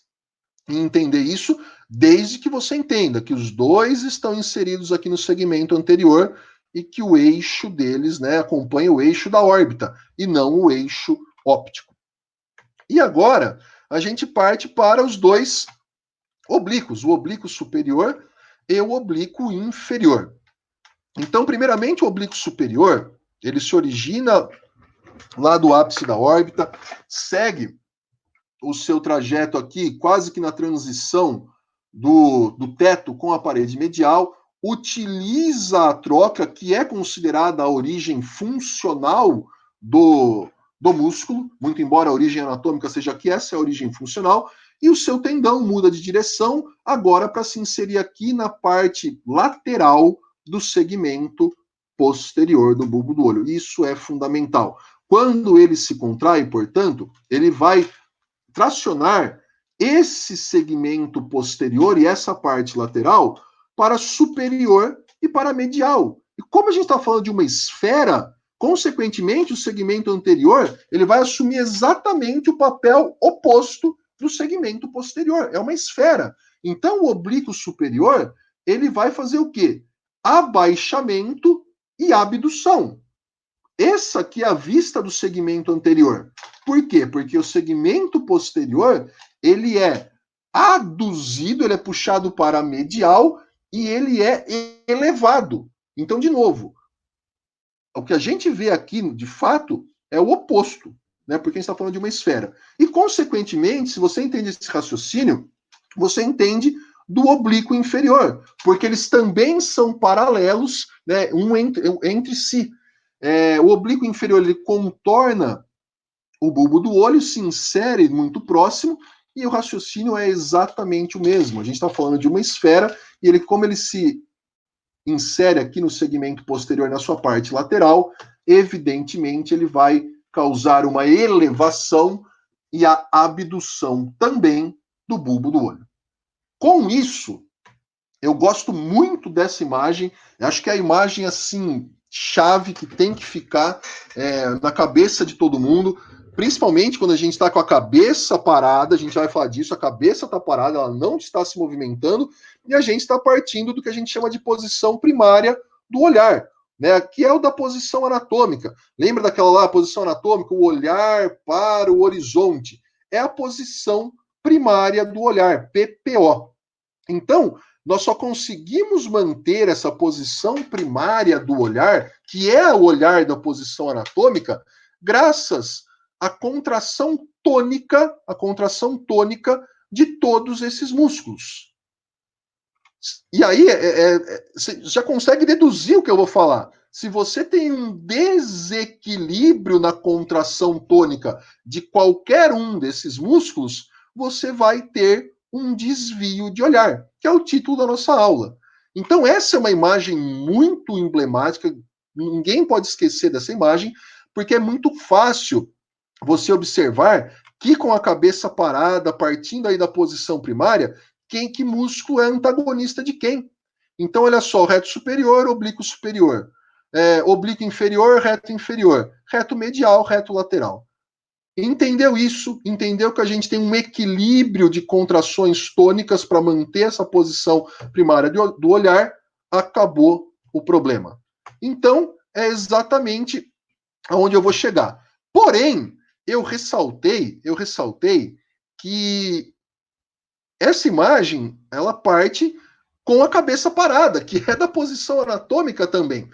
em entender isso, desde que você entenda que os dois estão inseridos aqui no segmento anterior e que o eixo deles, né, acompanha o eixo da órbita e não o eixo óptico. E agora a gente parte para os dois oblíquos, o oblíquo superior e o oblíquo inferior. Então, primeiramente, o oblíquo superior, ele se origina lá do ápice da órbita, segue o seu trajeto aqui, quase que na transição do teto com a parede medial, utiliza a troca, que é considerada a origem funcional do músculo, muito embora a origem anatômica seja aqui, essa é a origem funcional, e o seu tendão muda de direção agora para se inserir aqui na parte lateral do segmento posterior do bulbo do olho. Isso é fundamental. Quando ele se contrai, portanto, ele vai tracionar esse segmento posterior e essa parte lateral para superior e para medial. E como a gente está falando de uma esfera, consequentemente, o segmento anterior ele vai assumir exatamente o papel oposto do segmento posterior. É uma esfera. Então, o oblíquo superior ele vai fazer o quê? Abaixamento e abdução. Essa aqui é a vista do segmento anterior. Por quê? Porque o segmento posterior, ele é aduzido, ele é puxado para a medial e ele é elevado. Então, de novo, o que a gente vê aqui, de fato, é o oposto, né? Porque a gente está falando de uma esfera. E, consequentemente, se você entende esse raciocínio, você entende do oblíquo inferior, porque eles também são paralelos, né, entre si. O oblíquo inferior ele contorna o bulbo do olho, se insere muito próximo, e o raciocínio é exatamente o mesmo. A gente está falando de uma esfera, e ele, como ele se insere aqui no segmento posterior, na sua parte lateral, evidentemente ele vai causar uma elevação e a abdução também do bulbo do olho. Com isso, eu gosto muito dessa imagem, eu acho que é a imagem assim chave que tem que ficar na cabeça de todo mundo, principalmente quando a gente está com a cabeça parada, a gente vai falar disso, a cabeça está parada, ela não está se movimentando, e a gente está partindo do que a gente chama de posição primária do olhar, né, que é o da posição anatômica. Lembra daquela lá, a posição anatômica, o olhar para o horizonte? É a posição primária do olhar, PPO. Então, nós só conseguimos manter essa posição primária do olhar, que é o olhar da posição anatômica, graças à contração tônica de todos esses músculos. E aí, você já consegue deduzir o que eu vou falar. se você tem um desequilíbrio na contração tônica de qualquer um desses músculos, você vai ter um desvio de olhar, que é o título da nossa aula. Então, essa é uma imagem muito emblemática, ninguém pode esquecer dessa imagem, porque é muito fácil você observar que com a cabeça parada, partindo aí da posição primária, que músculo é antagonista de quem. Então, olha só, reto superior, oblíquo superior. Oblíquo inferior, reto inferior. Reto medial, reto lateral. Entendeu isso? Entendeu que a gente tem um equilíbrio de contrações tônicas para manter essa posição primária do olhar? Acabou o problema. Então, é exatamente aonde eu vou chegar. Porém, eu ressaltei que essa imagem, ela parte com a cabeça parada, que é da posição anatômica também.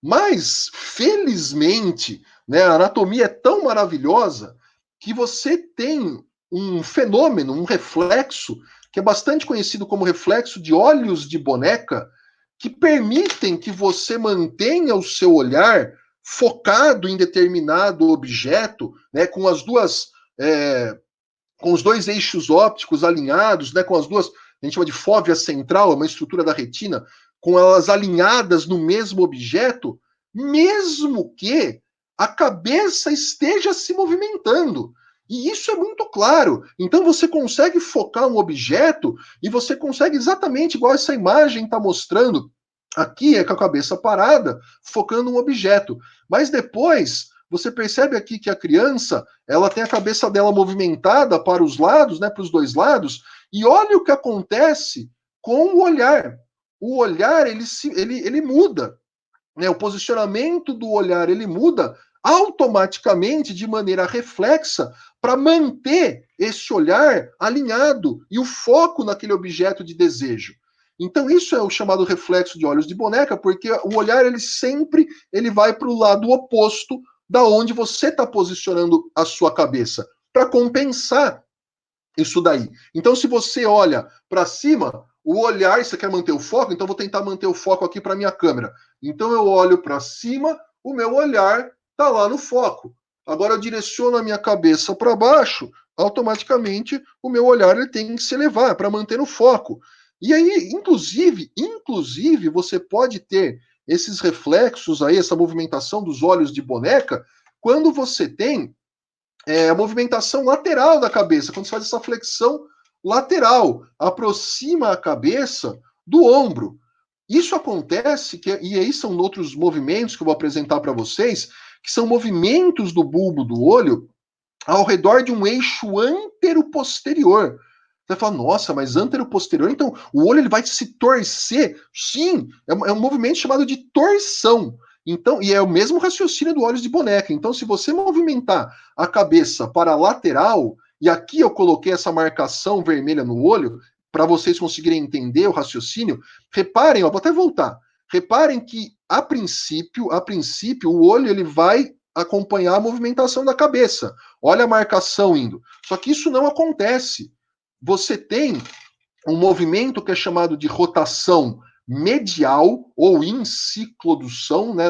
Mas, felizmente, né, a anatomia é tão maravilhosa que você tem um fenômeno, um reflexo, que é bastante conhecido como reflexo de olhos de boneca, que permitem que você mantenha o seu olhar focado em determinado objeto, né, com as duas com os dois eixos ópticos alinhados, né, com as duas, a gente chama de fóvea central, uma estrutura da retina, com elas alinhadas no mesmo objeto, mesmo que a cabeça esteja se movimentando. E isso é muito claro. Então você consegue focar um objeto e você consegue exatamente igual essa imagem está mostrando. Aqui é com a cabeça parada, focando um objeto. Mas depois você percebe aqui que a criança ela tem a cabeça dela movimentada para os lados, né, para os dois lados, e olha o que acontece com o olhar. O olhar ele muda, né? O posicionamento do olhar ele muda automaticamente de maneira reflexa para manter esse olhar alinhado e o foco naquele objeto de desejo. Então isso é o chamado reflexo de olhos de boneca, porque o olhar ele vai para o lado oposto da onde você está posicionando a sua cabeça, para compensar isso daí. Então, se você olha para cima, o olhar, você quer manter o foco, então vou tentar manter o foco aqui para minha câmera. Então eu olho para cima, o meu olhar está lá no foco. Agora eu direciono a minha cabeça para baixo, automaticamente o meu olhar ele tem que se elevar para manter o foco. E aí, inclusive, você pode ter esses reflexos aí, essa movimentação dos olhos de boneca, quando você tem a movimentação lateral da cabeça, quando você faz essa flexão lateral, aproxima a cabeça do ombro. Isso acontece, e aí são outros movimentos que eu vou apresentar para vocês, que são movimentos do bulbo do olho ao redor de um eixo antero-posterior. Você vai falar, nossa, mas antero-posterior, então o olho ele vai se torcer? Sim, é um movimento chamado de torção. Então, e é o mesmo raciocínio do olhos de boneca. Então, se você movimentar a cabeça para a lateral, e aqui eu coloquei essa marcação vermelha no olho, para vocês conseguirem entender o raciocínio, reparem, ó, vou até voltar. Reparem que, a princípio, o olho ele vai acompanhar a movimentação da cabeça. Olha a marcação indo. Só que isso não acontece. Você tem um movimento que é chamado de rotação medial ou enciclodução, né?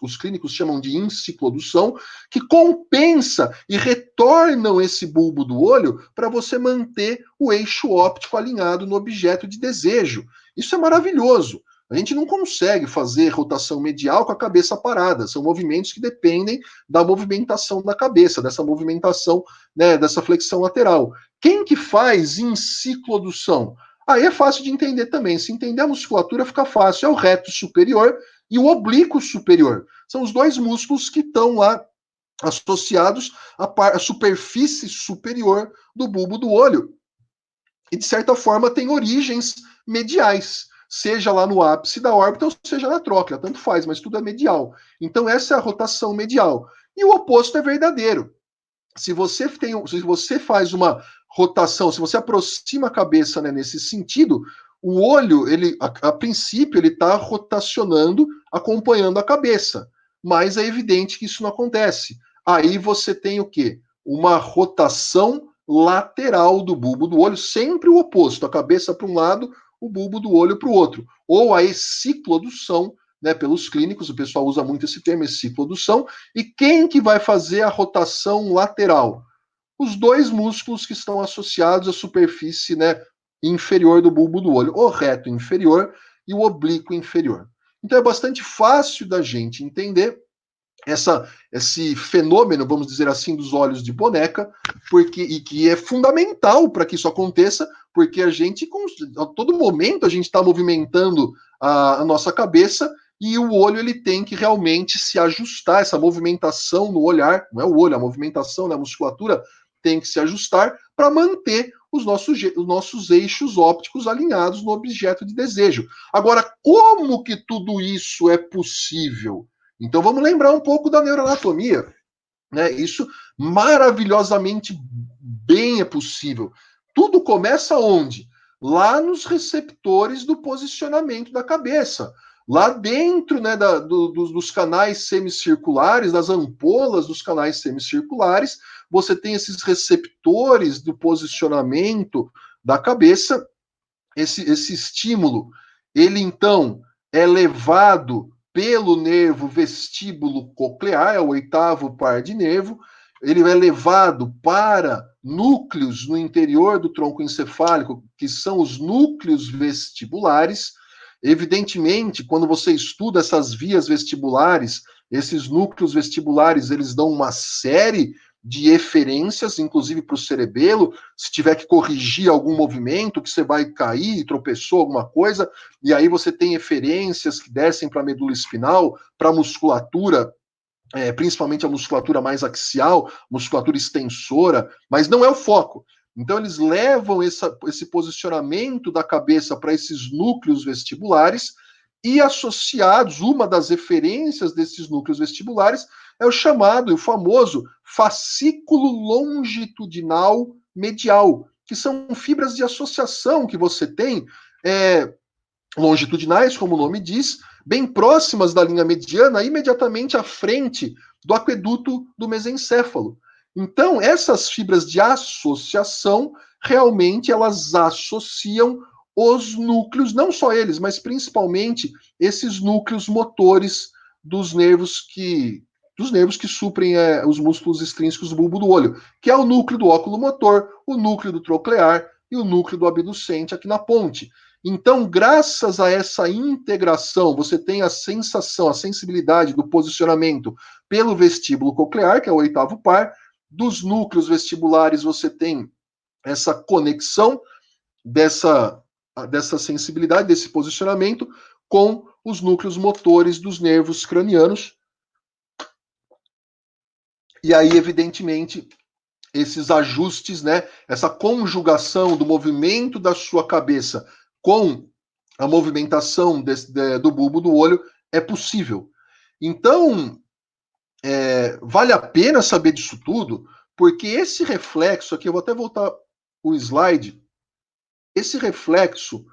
Os clínicos chamam de enciclodução, que compensa e retornam esse bulbo do olho para você manter o eixo óptico alinhado no objeto de desejo. Isso é maravilhoso. A gente não consegue fazer rotação medial com a cabeça parada. São movimentos que dependem da movimentação da cabeça, dessa movimentação, né, dessa flexão lateral. Quem que faz enciclodução? Aí é fácil de entender também. Se entender a musculatura, fica fácil. É o reto superior e o oblíquo superior. São os dois músculos que estão lá associados à superfície superior do bulbo do olho. E, de certa forma, tem origens mediais, seja lá no ápice da órbita ou seja na tróclea, tanto faz, mas tudo é medial. Então, essa é a rotação medial. E o oposto é verdadeiro. Se você faz uma rotação, se você aproxima a cabeça, né, nesse sentido, o olho, ele, a princípio, ele está rotacionando, acompanhando a cabeça. Mas é evidente que isso não acontece. Aí você tem o quê? Uma rotação lateral do bulbo do olho, sempre o oposto, a cabeça para um lado, o bulbo do olho para o outro. Ou a exciclodução, né, pelos clínicos, o pessoal usa muito esse termo, esse cicloadução, e quem que vai fazer a rotação lateral? Os dois músculos que estão associados à superfície, né, inferior do bulbo do olho, o reto inferior e o oblíquo inferior. Então é bastante fácil da gente entender esse fenômeno, vamos dizer assim, dos olhos de boneca, e que é fundamental para que isso aconteça, porque a gente, a todo momento, a gente está movimentando a nossa cabeça e o olho ele tem que realmente se ajustar, essa movimentação no olhar, não é o olho, a movimentação na musculatura tem que se ajustar para manter os nossos eixos ópticos alinhados no objeto de desejo. Agora, como que tudo isso é possível? Então vamos lembrar um pouco da neuroanatomia, né? Isso maravilhosamente bem é possível. Tudo começa onde? Lá nos receptores do posicionamento da cabeça. Lá dentro, né, dos canais semicirculares, das ampolas dos canais semicirculares, você tem esses receptores do posicionamento da cabeça. Esse estímulo, ele então é levado pelo nervo vestíbulo coclear, é o oitavo par de nervo, ele é levado para núcleos no interior do tronco encefálico, que são os núcleos vestibulares. Evidentemente, quando você estuda essas vias vestibulares, esses núcleos vestibulares, eles dão uma série de eferências, inclusive para o cerebelo, se tiver que corrigir algum movimento, que você vai cair, tropeçou alguma coisa, e aí você tem eferências que descem para a medula espinal, para a musculatura, principalmente a musculatura mais axial, musculatura extensora, mas não é o foco. Então, eles levam esse posicionamento da cabeça para esses núcleos vestibulares e associados, uma das referências desses núcleos vestibulares é o chamado, o famoso fascículo longitudinal medial, que são fibras de associação que você tem, longitudinais, como o nome diz, bem próximas da linha mediana, imediatamente à frente do aqueduto do mesencéfalo. Então, essas fibras de associação, realmente elas associam os núcleos, não só eles, mas principalmente esses núcleos motores dos nervos que suprem os músculos extrínsecos do bulbo do olho, que é o núcleo do óculo motor, o núcleo do troclear e o núcleo do abducente aqui na ponte. Então, graças a essa integração, você tem a sensação, a sensibilidade do posicionamento pelo vestíbulo coclear, que é o oitavo par, dos núcleos vestibulares você tem essa conexão dessa sensibilidade, desse posicionamento com os núcleos motores dos nervos cranianos. E aí, evidentemente, esses ajustes, né, essa conjugação do movimento da sua cabeça com a movimentação do bulbo do olho é possível. Então, vale a pena saber disso tudo, porque esse reflexo aqui, eu vou até voltar o slide, esse reflexo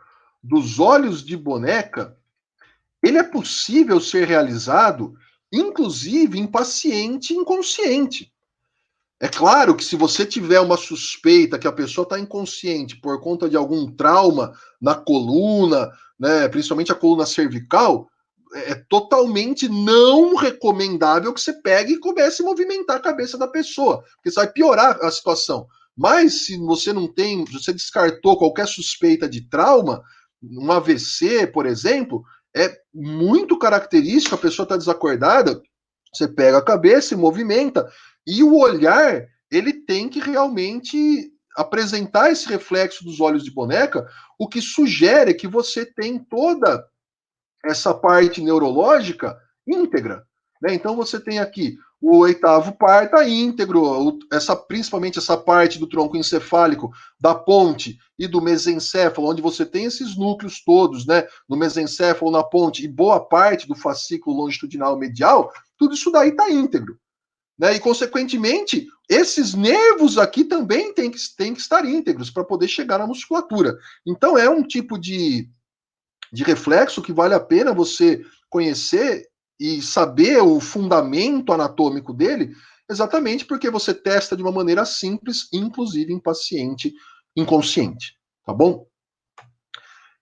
dos olhos de boneca, ele é possível ser realizado, inclusive em paciente inconsciente. É claro que se você tiver uma suspeita que a pessoa está inconsciente por conta de algum trauma na coluna, né, principalmente a coluna cervical, é totalmente não recomendável que você pegue e comece a movimentar a cabeça da pessoa, porque isso vai piorar a situação. Mas se você não tem, você descartou qualquer suspeita de trauma, um AVC, por exemplo, é muito característico, a pessoa está desacordada, você pega a cabeça e movimenta, e o olhar, ele tem que realmente apresentar esse reflexo dos olhos de boneca, o que sugere que você tem toda essa parte neurológica íntegra. Né? Então você tem aqui o oitavo par está íntegro, principalmente essa parte do tronco encefálico, da ponte e do mesencéfalo, onde você tem esses núcleos todos, né? No mesencéfalo, na ponte, e boa parte do fascículo longitudinal medial, tudo isso daí está íntegro. Né? E, consequentemente, esses nervos aqui também têm que estar íntegros para poder chegar na musculatura. Então, é um tipo de reflexo que vale a pena você conhecer e saber o fundamento anatômico dele, exatamente porque você testa de uma maneira simples, inclusive em paciente inconsciente. Tá bom?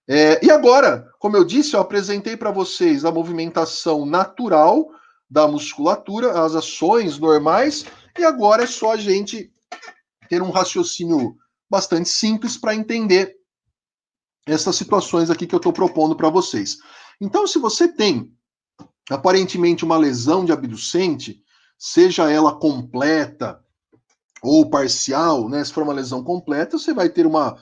E agora, como eu disse, eu apresentei para vocês a movimentação natural da musculatura, as ações normais, e agora é só a gente ter um raciocínio bastante simples para entender essas situações aqui que eu estou propondo para vocês. Então, se você tem aparentemente uma lesão de abducente, seja ela completa ou parcial, né? Se for uma lesão completa, você vai ter uma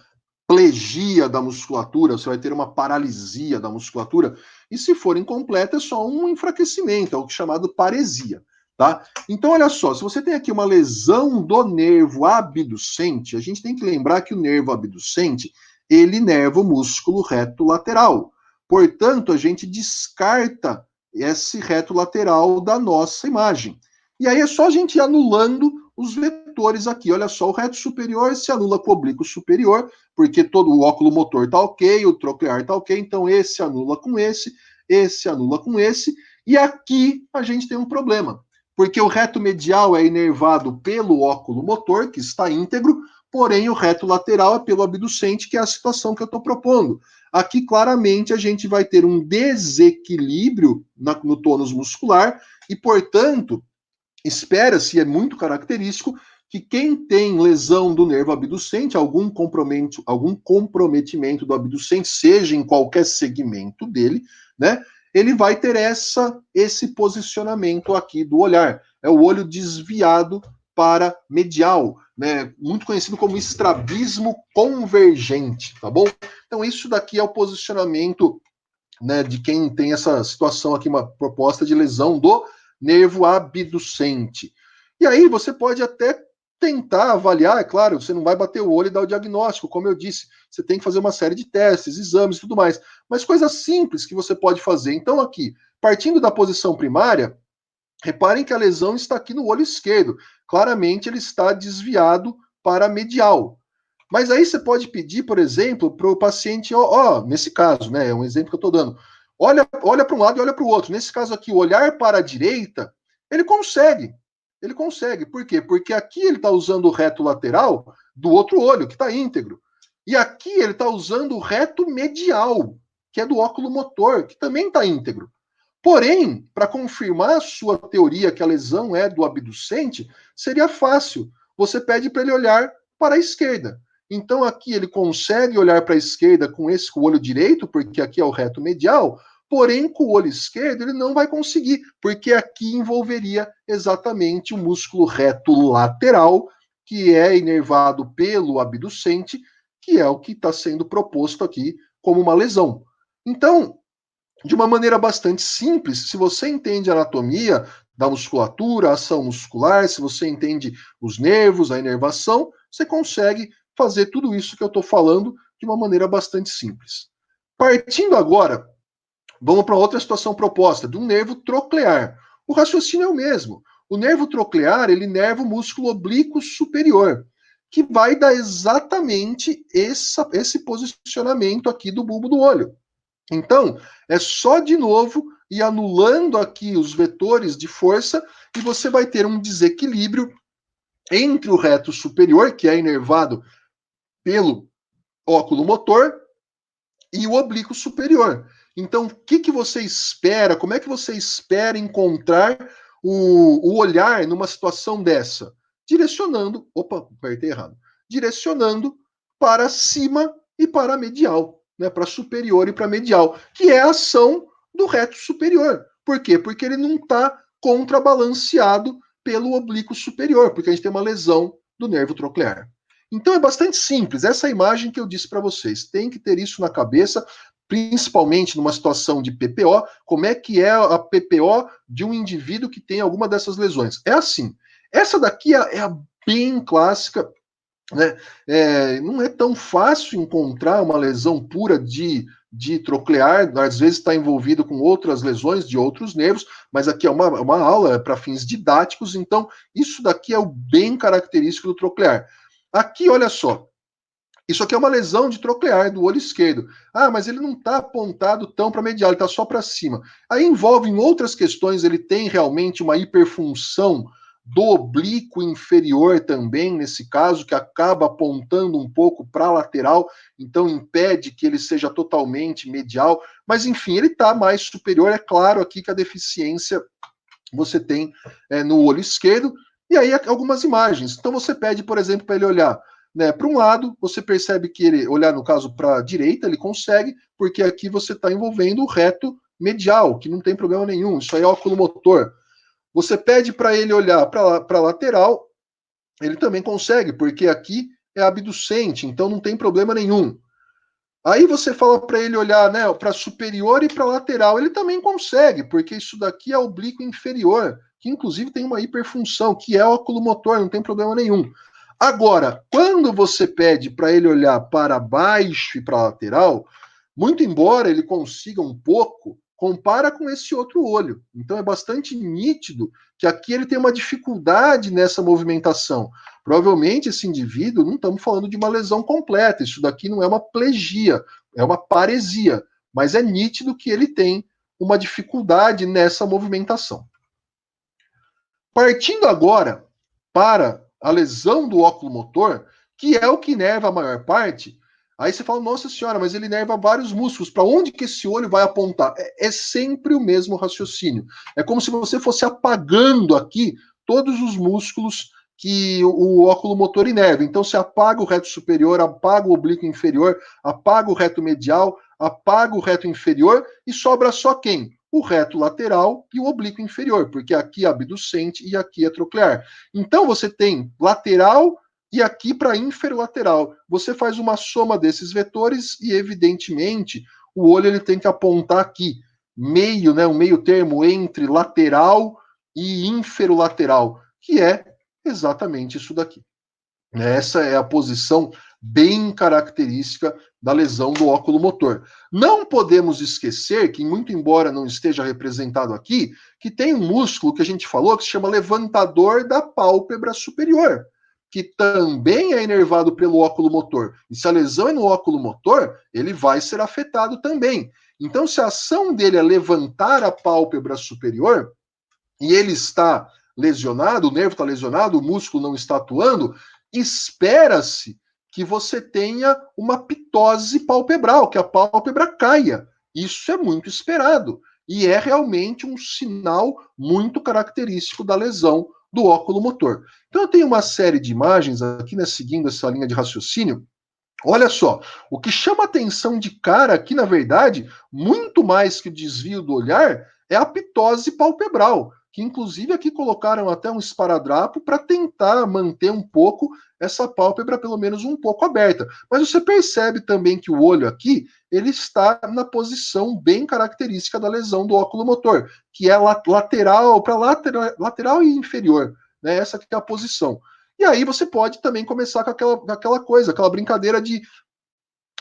plegia da musculatura, você vai ter uma paralisia da musculatura, e se for incompleta, é só um enfraquecimento, é o chamado paresia, tá? Então, olha só, se você tem aqui uma lesão do nervo abducente, a gente tem que lembrar que o nervo abducente, ele inerva o músculo reto lateral. Portanto, a gente descarta esse reto lateral da nossa imagem. E aí é só a gente ir anulando os vetores aqui. Olha só, o reto superior se anula com o oblíquo superior, porque todo o óculo motor está ok, o troclear está ok, então esse anula com esse anula com esse, e aqui a gente tem um problema, porque o reto medial é inervado pelo óculo motor, que está íntegro, porém o reto lateral é pelo abducente, que é a situação que eu estou propondo. Aqui, claramente, a gente vai ter um desequilíbrio no tônus muscular, e, portanto, espera-se, é muito característico, que quem tem lesão do nervo abducente, algum comprometimento do abducente, seja em qualquer segmento dele, né, ele vai ter esse posicionamento aqui do olhar. É o olho desviado para medial, né, muito conhecido como estrabismo convergente, tá bom? Então isso daqui é o posicionamento, né, de quem tem essa situação aqui, uma proposta de lesão do nervo abducente. E aí você pode até tentar avaliar, é claro, você não vai bater o olho e dar o diagnóstico, como eu disse, você tem que fazer uma série de testes, exames e tudo mais, mas coisas simples que você pode fazer. Então aqui, partindo da posição primária, reparem que a lesão está aqui no olho esquerdo, claramente ele está desviado para medial. Mas aí você pode pedir, por exemplo, para o paciente, nesse caso, né, é um exemplo que eu estou dando, olha para um lado e olha para o outro. Nesse caso aqui, olhar para a direita, ele consegue. Ele consegue. Por quê? Porque aqui ele está usando o reto lateral do outro olho, que está íntegro. E aqui ele está usando o reto medial, que é do óculo motor, que também está íntegro. Porém, para confirmar a sua teoria que a lesão é do abducente, seria fácil. Você pede para ele olhar para a esquerda. Então aqui ele consegue olhar para a esquerda com esse com o olho direito, porque aqui é o reto medial, porém com o olho esquerdo ele não vai conseguir, porque aqui envolveria exatamente o músculo reto lateral, que é inervado pelo abducente, que é o que está sendo proposto aqui como uma lesão. Então, de uma maneira bastante simples, se você entende a anatomia da musculatura, a ação muscular, se você entende os nervos, a inervação, você consegue fazer tudo isso que eu estou falando de uma maneira bastante simples. Partindo agora, vamos para outra situação proposta, de um nervo troclear. O raciocínio é o mesmo. O nervo troclear, ele inerva o músculo oblíquo superior, que vai dar exatamente esse posicionamento aqui do bulbo do olho. Então, é só de novo ir anulando aqui os vetores de força e você vai ter um desequilíbrio entre o reto superior, que é inervado pelo óculo motor, e o oblíquo superior. Então, o que você espera? Como é que você espera encontrar o olhar numa situação dessa? Direcionando, apertei errado. Direcionando para cima e para medial, né, para superior e para medial, que é a ação do reto superior. Por quê? Porque ele não está contrabalanceado pelo oblíquo superior, porque a gente tem uma lesão do nervo troclear. Então é bastante simples. Essa imagem que eu disse para vocês, tem que ter isso na cabeça, principalmente numa situação de PPO. Como é que é a PPO de um indivíduo que tem alguma dessas lesões? É assim. Essa daqui é a bem clássica, né? Não é tão fácil encontrar uma lesão pura de troclear, às vezes está envolvido com outras lesões de outros nervos, mas aqui é uma aula para fins didáticos, então isso daqui é o bem característico do troclear. Aqui, olha só, isso aqui é uma lesão de troclear do olho esquerdo. Ah, mas ele não está apontado tão para medial, ele está só para cima. Aí envolve em outras questões, ele tem realmente uma hiperfunção do oblíquo inferior também, nesse caso, que acaba apontando um pouco para a lateral, então impede que ele seja totalmente medial, mas enfim, ele está mais superior. É claro aqui que a deficiência você tem no olho esquerdo, e aí algumas imagens. Então você pede, por exemplo, para ele olhar, né, para um lado, você percebe que ele, olhar no caso para a direita, ele consegue, porque aqui você está envolvendo o reto medial, que não tem problema nenhum, isso aí é óculo motor. Você pede para ele olhar para a lateral, ele também consegue, porque aqui é abducente, então não tem problema nenhum. Aí você fala para ele olhar, né, para superior e para lateral, ele também consegue, porque isso daqui é oblíquo inferior, que inclusive tem uma hiperfunção, que é óculo motor, não tem problema nenhum. Agora, quando você pede para ele olhar para baixo e para lateral, muito embora ele consiga um pouco, compara com esse outro olho. Então é bastante nítido que aqui ele tem uma dificuldade nessa movimentação. Provavelmente esse indivíduo, não estamos falando de uma lesão completa, isso daqui não é uma plegia, é uma paresia, mas é nítido que ele tem uma dificuldade nessa movimentação. Partindo agora para a lesão do óculo motor, que é o que inerva a maior parte, aí você fala, nossa senhora, mas ele inerva vários músculos, para onde que esse olho vai apontar? É sempre o mesmo raciocínio. É como se você fosse apagando aqui todos os músculos que o óculo motor inerva. Então você apaga o reto superior, apaga o oblíquo inferior, apaga o reto medial, apaga o reto inferior e sobra só quem? O reto lateral e o oblíquo inferior, porque aqui é abducente e aqui é troclear. Então você tem lateral e aqui para inferolateral. Você faz uma soma desses vetores e, evidentemente, o olho ele tem que apontar aqui, meio, né, um meio termo entre lateral e inferolateral, que é exatamente isso daqui. Essa é a posição bem característica da lesão do óculo motor. Não podemos esquecer que, muito embora não esteja representado aqui, que tem um músculo que a gente falou que se chama levantador da pálpebra superior, que também é inervado pelo óculo motor. E se a lesão é no óculo motor, ele vai ser afetado também. Então, se a ação dele é levantar a pálpebra superior, e ele está lesionado, o nervo está lesionado, o músculo não está atuando, espera-se que você tenha uma pitose palpebral, que a pálpebra caia. Isso é muito esperado. E é realmente um sinal muito característico da lesão do óculo motor. Então eu tenho uma série de imagens aqui, né, seguindo essa linha de raciocínio. Olha só, o que chama atenção de cara aqui, na verdade, muito mais que o desvio do olhar, é a pitose palpebral, que inclusive aqui colocaram até um esparadrapo para tentar manter um pouco essa pálpebra pelo menos um pouco aberta. Mas você percebe também que o olho aqui, ele está na posição bem característica da lesão do óculo motor, que é lateral para lateral e inferior, né? Essa aqui é a posição. E aí você pode também começar com aquela coisa, aquela brincadeira de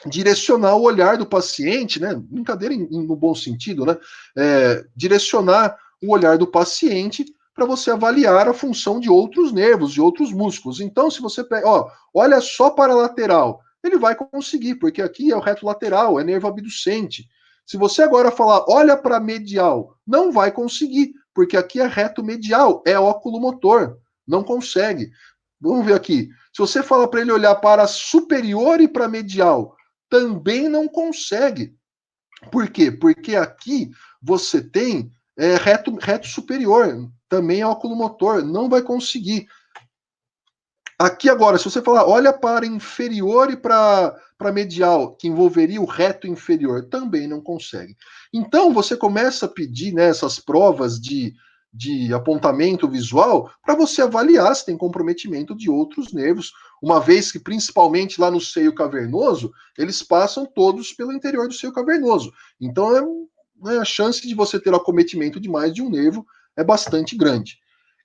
direcionar o olhar do paciente, né? Brincadeira no bom sentido, né? Direcionar o olhar do paciente para você avaliar a função de outros nervos, de outros músculos. Então, se você pega, olha só para a lateral, ele vai conseguir, porque aqui é o reto lateral, é nervo abducente. Se você agora falar, olha para a medial, não vai conseguir, porque aqui é reto medial, é óculo motor, não consegue. Vamos ver aqui. Se você fala para ele olhar para superior e para medial, também não consegue. Por quê? Porque aqui você tem reto superior, também é óculo motor, não vai conseguir. Aqui agora, se você falar, olha para inferior e para medial, que envolveria o reto inferior, também não consegue. Então você começa a pedir, né, essas provas de apontamento visual para você avaliar se tem comprometimento de outros nervos, uma vez que principalmente lá no seio cavernoso, eles passam todos pelo interior do seio cavernoso. Então a chance de você ter acometimento de mais de um nervo é bastante grande.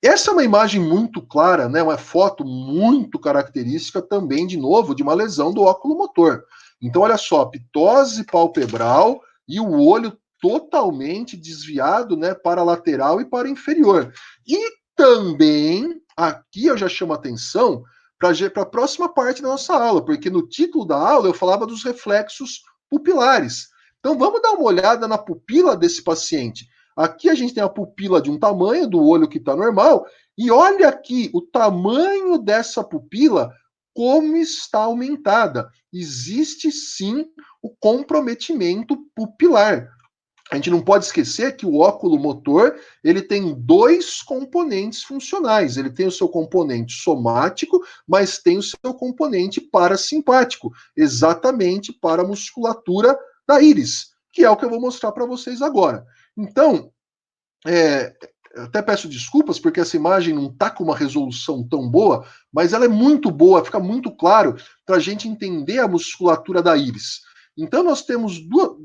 Essa é uma imagem muito clara, né, uma foto muito característica também, de novo, de uma lesão do óculo motor. Então, olha só, pitose palpebral e o olho totalmente desviado, né, para a lateral e para a inferior. E também, aqui eu já chamo a atenção para a próxima parte da nossa aula, porque no título da aula eu falava dos reflexos pupilares. Então, vamos dar uma olhada na pupila desse paciente. Aqui a gente tem a pupila de um tamanho do olho que está normal, e olha aqui o tamanho dessa pupila, como está aumentada. Existe sim o comprometimento pupilar. A gente não pode esquecer que o óculo motor ele tem dois componentes funcionais. Ele tem o seu componente somático, mas tem o seu componente parasimpático, exatamente para a musculatura da íris, que é o que eu vou mostrar para vocês agora. Então, até peço desculpas porque essa imagem não está com uma resolução tão boa, mas ela é muito boa, fica muito claro para a gente entender a musculatura da íris. Então, nós temos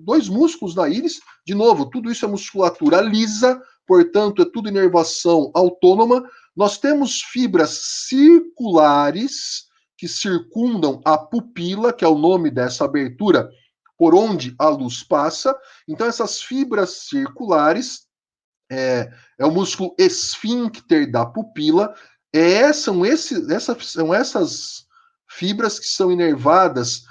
dois músculos na íris. De novo, tudo isso é musculatura lisa, portanto, é tudo inervação autônoma. Nós temos fibras circulares que circundam a pupila, que é o nome dessa abertura por onde a luz passa. Então, essas fibras circulares é o músculo esfíncter da pupila. São essas fibras que são inervadas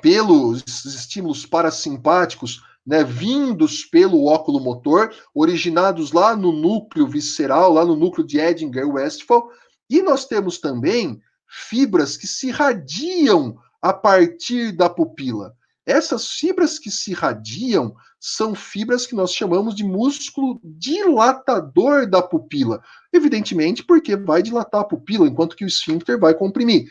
pelos estímulos parasimpáticos, né, vindos pelo óculo motor, originados lá no núcleo visceral, lá no núcleo de Edinger-Westphal, e nós temos também fibras que se irradiam a partir da pupila. Essas fibras que se irradiam são fibras que nós chamamos de músculo dilatador da pupila. Evidentemente, porque vai dilatar a pupila, enquanto que o esfíncter vai comprimir.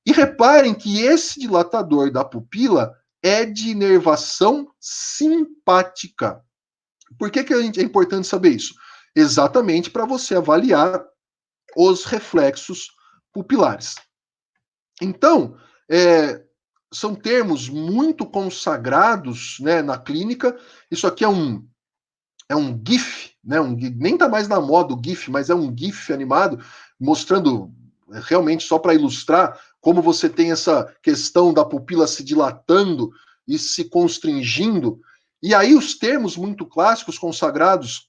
E reparem que esse dilatador da pupila é de inervação simpática. Por que é importante saber isso? Exatamente para você avaliar os reflexos pupilares. Então, são termos muito consagrados, né, na clínica. Isso aqui é um GIF, né, nem está mais na moda o GIF, mas é um GIF animado, mostrando realmente só para ilustrar como você tem essa questão da pupila se dilatando e se constringindo. E aí os termos muito clássicos consagrados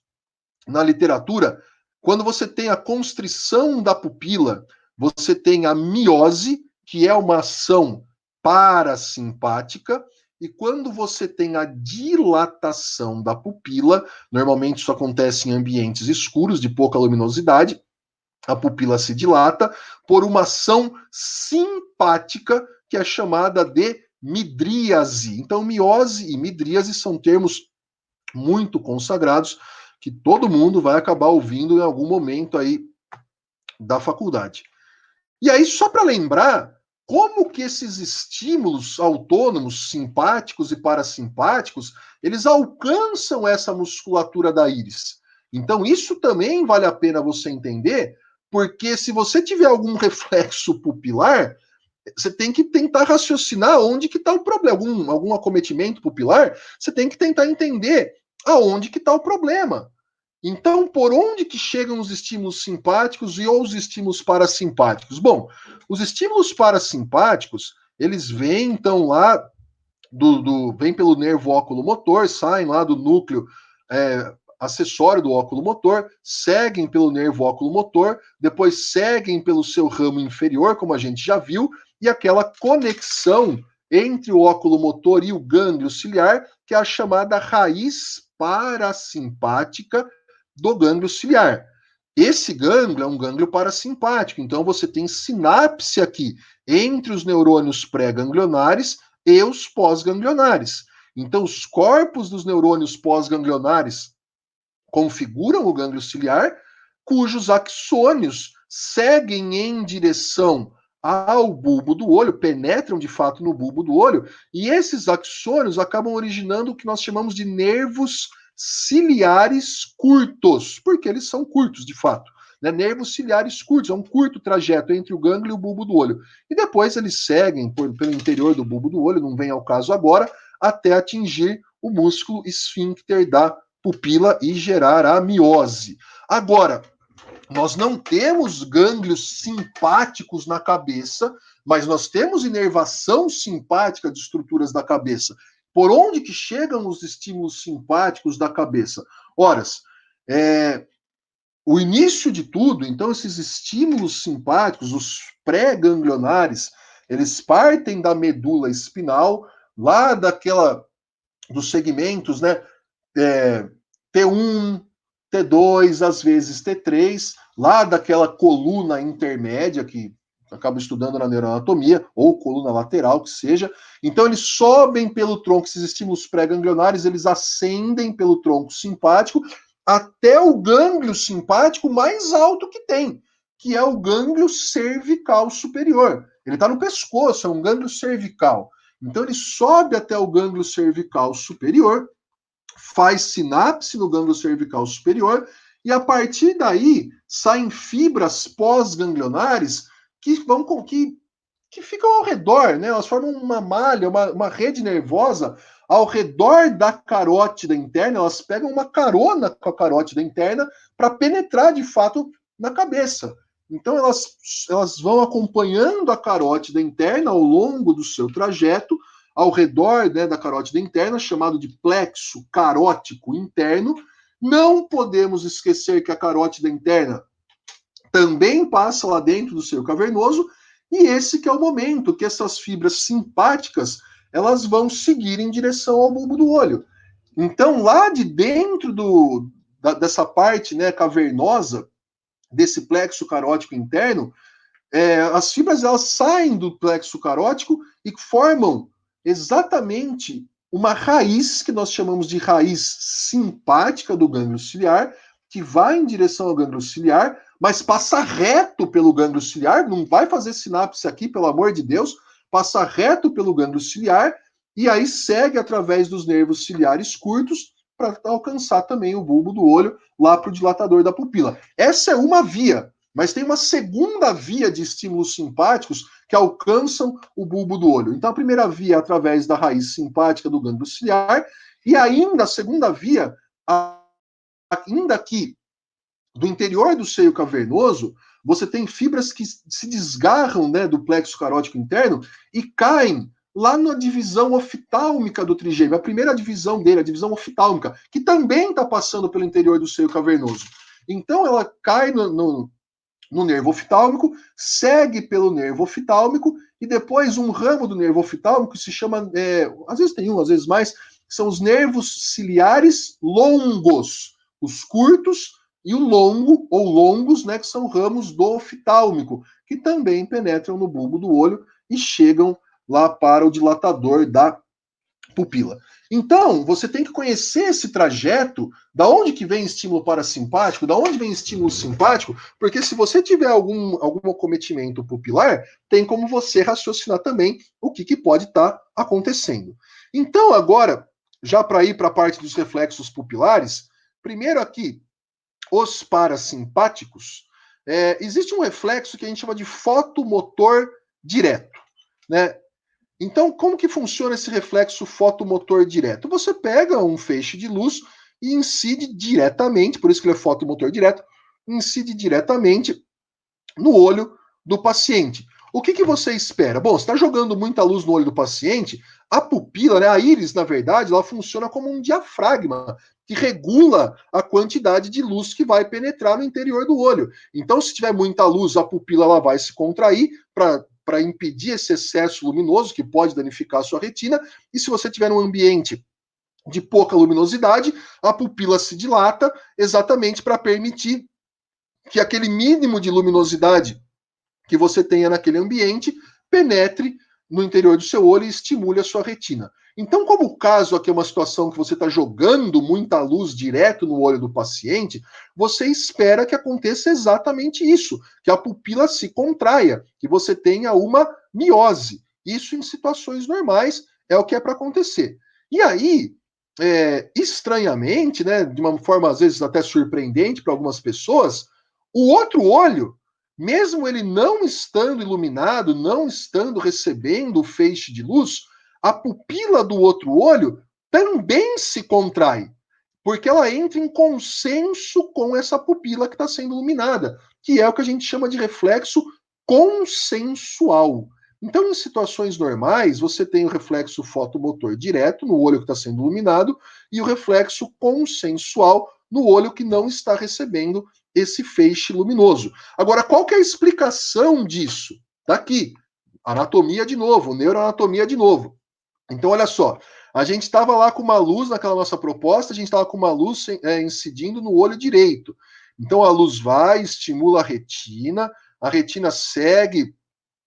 na literatura, quando você tem a constrição da pupila, você tem a miose, que é uma ação parasimpática, e quando você tem a dilatação da pupila, normalmente isso acontece em ambientes escuros, de pouca luminosidade, a pupila se dilata por uma ação simpática que é chamada de midríase. Então, miose e midríase são termos muito consagrados que todo mundo vai acabar ouvindo em algum momento aí da faculdade. E aí, só para lembrar, como que esses estímulos autônomos, simpáticos e parasimpáticos, eles alcançam essa musculatura da íris. Então, isso também vale a pena você entender, porque se você tiver algum reflexo pupilar, você tem que tentar raciocinar onde que está o problema. Algum acometimento pupilar, você tem que tentar entender aonde que está o problema. Então, por onde que chegam os estímulos simpáticos e ou os estímulos parasimpáticos? Bom, os estímulos parasimpáticos, eles vêm, então, lá vem pelo nervo óculo-motor, saem lá do núcleo acessório do óculo-motor, seguem pelo nervo óculo-motor, depois seguem pelo seu ramo inferior, como a gente já viu, e aquela conexão entre o óculo-motor e o gânglio ciliar, que é a chamada raiz parasimpática do gânglio ciliar. Esse gânglio é um gânglio parasimpático, então você tem sinapse aqui entre os neurônios pré-ganglionares e os pós-ganglionares. Então, os corpos dos neurônios pós-ganglionares configuram o gânglio ciliar, cujos axônios seguem em direção ao bulbo do olho, penetram de fato no bulbo do olho, e esses axônios acabam originando o que nós chamamos de nervos ciliares curtos, porque eles são curtos de fato. Né? Nervos ciliares curtos, é um curto trajeto entre o gânglio e o bulbo do olho. E depois eles seguem pelo interior do bulbo do olho, não vem ao caso agora, até atingir o músculo esfíncter da pupila e gerar a miose. Agora, nós não temos gânglios simpáticos na cabeça, mas nós temos inervação simpática de estruturas da cabeça. Por onde que chegam os estímulos simpáticos da cabeça? Ora, o início de tudo, então, esses estímulos simpáticos, os pré-ganglionares, eles partem da medula espinal, lá dos segmentos, né, T1, T2, às vezes T3, lá daquela coluna intermédia que acaba estudando na neuroanatomia, ou coluna lateral, que seja. Então, eles sobem pelo tronco, esses estímulos pré-ganglionares, eles ascendem pelo tronco simpático até o gânglio simpático mais alto que tem, que é o gânglio cervical superior. Ele está no pescoço, é um gânglio cervical. Então, ele sobe até o gânglio cervical superior, faz sinapse no gânglio cervical superior, e a partir daí saem fibras pós-ganglionares que vão que ficam ao redor, né? Elas formam uma malha, uma rede nervosa ao redor da carótida interna, elas pegam uma carona com a carótida interna para penetrar de fato na cabeça. Então elas vão acompanhando a carótida interna ao longo do seu trajeto, ao redor, né, da carótida interna, chamado de plexo carótico interno. Não podemos esquecer que a carótida interna também passa lá dentro do seio cavernoso, e esse que é o momento que essas fibras simpáticas elas vão seguir em direção ao bulbo do olho. Então, lá de dentro dessa parte, né, cavernosa, desse plexo carótico interno, as fibras elas saem do plexo carótico e formam exatamente uma raiz que nós chamamos de raiz simpática do gânglio ciliar, que vai em direção ao gânglio ciliar, mas passa reto pelo gânglio ciliar, não vai fazer sinapse aqui, pelo amor de Deus, passa reto pelo gânglio ciliar e aí segue através dos nervos ciliares curtos para alcançar também o bulbo do olho lá para o dilatador da pupila. Essa é uma via, mas tem uma segunda via de estímulos simpáticos que alcançam o bulbo do olho. Então, a primeira via é através da raiz simpática do gânglio ciliar, e ainda a segunda via, ainda aqui do interior do seio cavernoso, você tem fibras que se desgarram, né, do plexo carótico interno e caem lá na divisão oftálmica do trigêmeo, a primeira divisão dele, a divisão oftálmica, que também está passando pelo interior do seio cavernoso. Então, ela cai no nervo oftálmico, segue pelo nervo oftálmico, e depois um ramo do nervo oftálmico se chama, às vezes tem um, às vezes mais, são os nervos ciliares longos, os curtos, e o longo, ou longos, né, que são ramos do oftálmico, que também penetram no bulbo do olho e chegam lá para o dilatador da pupila. Então, você tem que conhecer esse trajeto, da onde que vem estímulo parasimpático, da onde vem estímulo simpático, porque se você tiver algum acometimento pupilar, tem como você raciocinar também o que pode estar acontecendo. Então, agora, já para ir para a parte dos reflexos pupilares, primeiro aqui, os parasimpáticos, existe um reflexo que a gente chama de fotomotor direto, né? Então, como que funciona esse reflexo fotomotor direto? Você pega um feixe de luz e incide diretamente, por isso que ele é fotomotor direto, incide diretamente no olho do paciente. O que você espera? Bom, você está jogando muita luz no olho do paciente, a pupila, né, a íris, na verdade, ela funciona como um diafragma que regula a quantidade de luz que vai penetrar no interior do olho. Então, se tiver muita luz, a pupila ela vai se contrair para impedir esse excesso luminoso que pode danificar a sua retina, e se você tiver um ambiente de pouca luminosidade, a pupila se dilata exatamente para permitir que aquele mínimo de luminosidade que você tenha naquele ambiente penetre no interior do seu olho e estimule a sua retina. Então, como o caso aqui é uma situação que você está jogando muita luz direto no olho do paciente, você espera que aconteça exatamente isso, que a pupila se contraia, que você tenha uma miose. Isso em situações normais é o que é para acontecer. E aí, estranhamente, né, de uma forma às vezes até surpreendente para algumas pessoas, o outro olho, mesmo ele não estando iluminado, não estando recebendo o feixe de luz, a pupila do outro olho também se contrai, porque ela entra em consenso com essa pupila que está sendo iluminada, que é o que a gente chama de reflexo consensual. Então, em situações normais, você tem o reflexo fotomotor direto no olho que está sendo iluminado e o reflexo consensual no olho que não está recebendo esse feixe luminoso. Agora, qual que é a explicação disso? Tá aqui, anatomia de novo, neuroanatomia de novo. Então, olha só, a gente estava lá com uma luz naquela nossa proposta, a gente estava com uma luz incidindo no olho direito. Então, a luz vai, estimula a retina segue.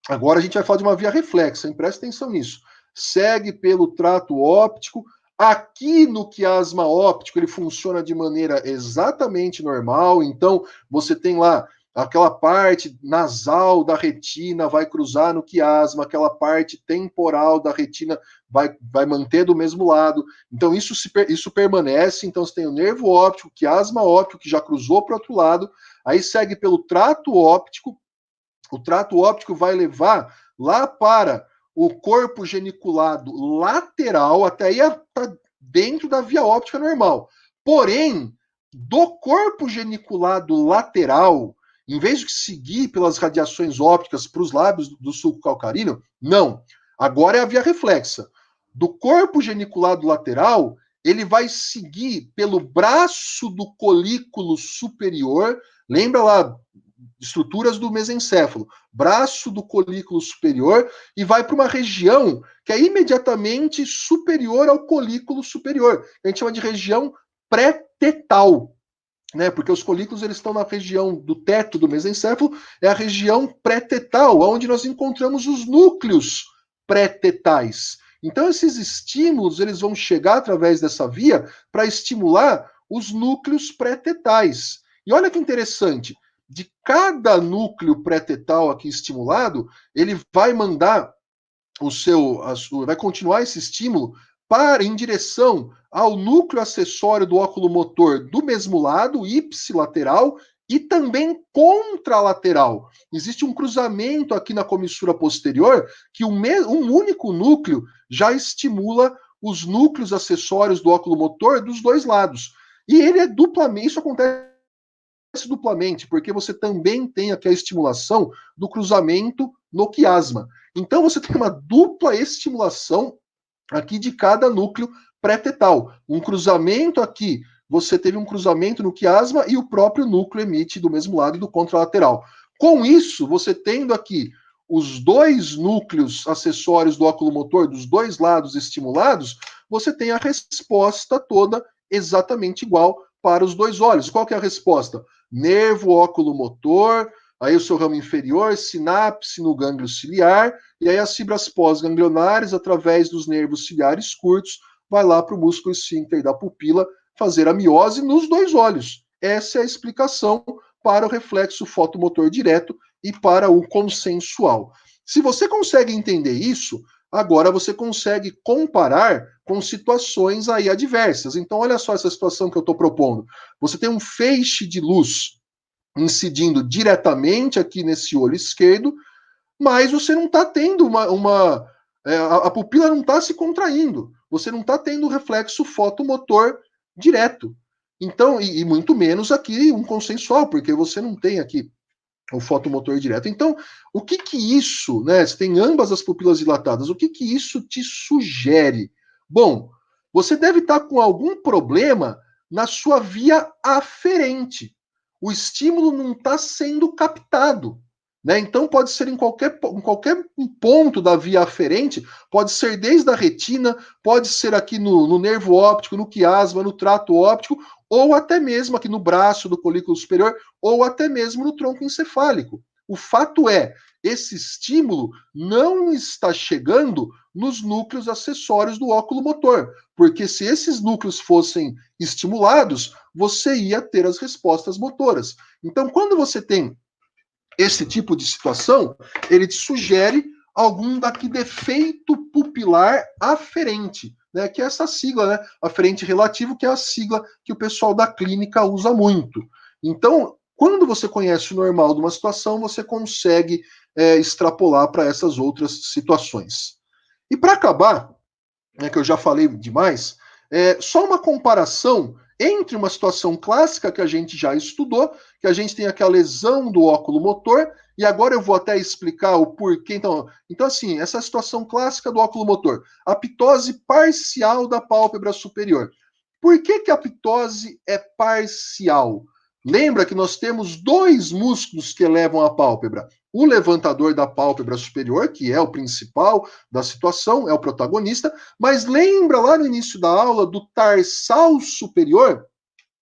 Agora a gente vai falar de uma via reflexa, hein? Presta atenção nisso. Segue pelo trato óptico. Aqui no quiasma óptico, ele funciona de maneira exatamente normal. Então, você tem lá aquela parte nasal da retina vai cruzar no quiasma, aquela parte temporal da retina vai manter do mesmo lado. Então, isso permanece. Então, você tem o nervo óptico, o quiasma óptico, que já cruzou para o outro lado. Aí segue pelo trato óptico. O trato óptico vai levar lá para o corpo geniculado lateral, até aí está dentro da via óptica normal. Porém, do corpo geniculado lateral, em vez de seguir pelas radiações ópticas para os lábios do sulco calcaríneo, não. Agora é a via reflexa. Do corpo geniculado lateral, ele vai seguir pelo braço do colículo superior. Lembra lá, estruturas do mesencéfalo, braço do colículo superior, e vai para uma região que é imediatamente superior ao colículo superior. A gente chama de região pré-tetal, né? Porque os colículos eles estão na região do teto do mesencéfalo, é a região pré-tetal, onde nós encontramos os núcleos pré-tetais. Então esses estímulos eles vão chegar através dessa via para estimular os núcleos pré-tetais. E olha que interessante, de cada núcleo pré-tetal aqui estimulado, ele vai mandar vai continuar esse estímulo em direção ao núcleo acessório do óculo motor do mesmo lado, ipsilateral, e também contralateral. Existe um cruzamento aqui na comissura posterior que um único núcleo já estimula os núcleos acessórios do óculo motor dos dois lados. E ele é duplamente, isso acontece duplamente, porque você também tem aqui a estimulação do cruzamento no quiasma. Então você tem uma dupla estimulação aqui de cada núcleo pré-tetal. Um cruzamento aqui, você teve um cruzamento no quiasma e o próprio núcleo emite do mesmo lado do contralateral. Com isso, você tendo aqui os dois núcleos acessórios do óculo motor dos dois lados estimulados, você tem a resposta toda exatamente igual para os dois olhos. Qual que é a resposta? Nervo óculo motor, aí o seu ramo inferior, sinapse no gânglio ciliar, e aí as fibras pós-ganglionares, através dos nervos ciliares curtos, vai lá para o músculo esfíncter da pupila fazer a miose nos dois olhos. Essa é a explicação para o reflexo fotomotor direto e para o consensual. Se você consegue entender isso, agora você consegue comparar com situações aí adversas. Então, olha só essa situação que eu estou propondo. Você tem um feixe de luz incidindo diretamente aqui nesse olho esquerdo, mas você não está tendo a pupila não está se contraindo. Você não está tendo reflexo fotomotor direto. Então, e muito menos aqui um consensual, porque você não tem aqui o fotomotor direto. Então, o que que isso, né? Você tem ambas as pupilas dilatadas, o que que isso te sugere? Bom, você deve estar com algum problema na sua via aferente. O estímulo não está sendo captado. Né? Então, pode ser em qualquer ponto da via aferente, pode ser desde a retina, pode ser aqui no nervo óptico, no quiasma, no trato óptico, ou até mesmo aqui no braço do colículo superior, ou até mesmo no tronco encefálico. O fato é, esse estímulo não está chegando nos núcleos acessórios do óculo motor, porque se esses núcleos fossem estimulados, você ia ter as respostas motoras. Então, quando você tem esse tipo de situação, ele te sugere algum daqui defeito pupilar aferente, né, que é essa sigla, né, aferente relativo, que é a sigla que o pessoal da clínica usa muito. Então, quando você conhece o normal de uma situação, você consegue extrapolar para essas outras situações. E para acabar, né, que eu já falei demais, só uma comparação entre uma situação clássica que a gente já estudou, que a gente tem aqui a lesão do óculo motor, e agora eu vou até explicar o porquê. Então assim, essa situação clássica do óculo motor, a ptose parcial da pálpebra superior. Por que a ptose é parcial? Lembra que nós temos dois músculos que elevam a pálpebra. O levantador da pálpebra superior, que é o principal da situação, é o protagonista, mas lembra lá no início da aula do tarsal superior,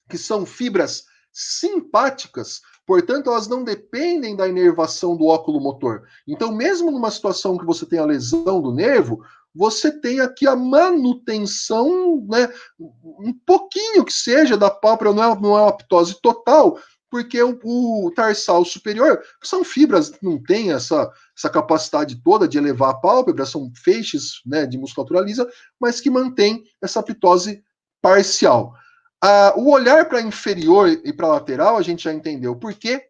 que são fibras simpáticas, portanto, elas não dependem da inervação do óculo motor. Então, mesmo numa situação que você tem a lesão do nervo, você tem aqui a manutenção, né, um pouquinho que seja da pálpebra, não é uma ptose total, porque o tarsal superior, que são fibras que não têm essa capacidade toda de elevar a pálpebra, são feixes, né, de musculatura lisa, mas que mantém essa ptose parcial. O olhar para inferior e para lateral, a gente já entendeu por quê.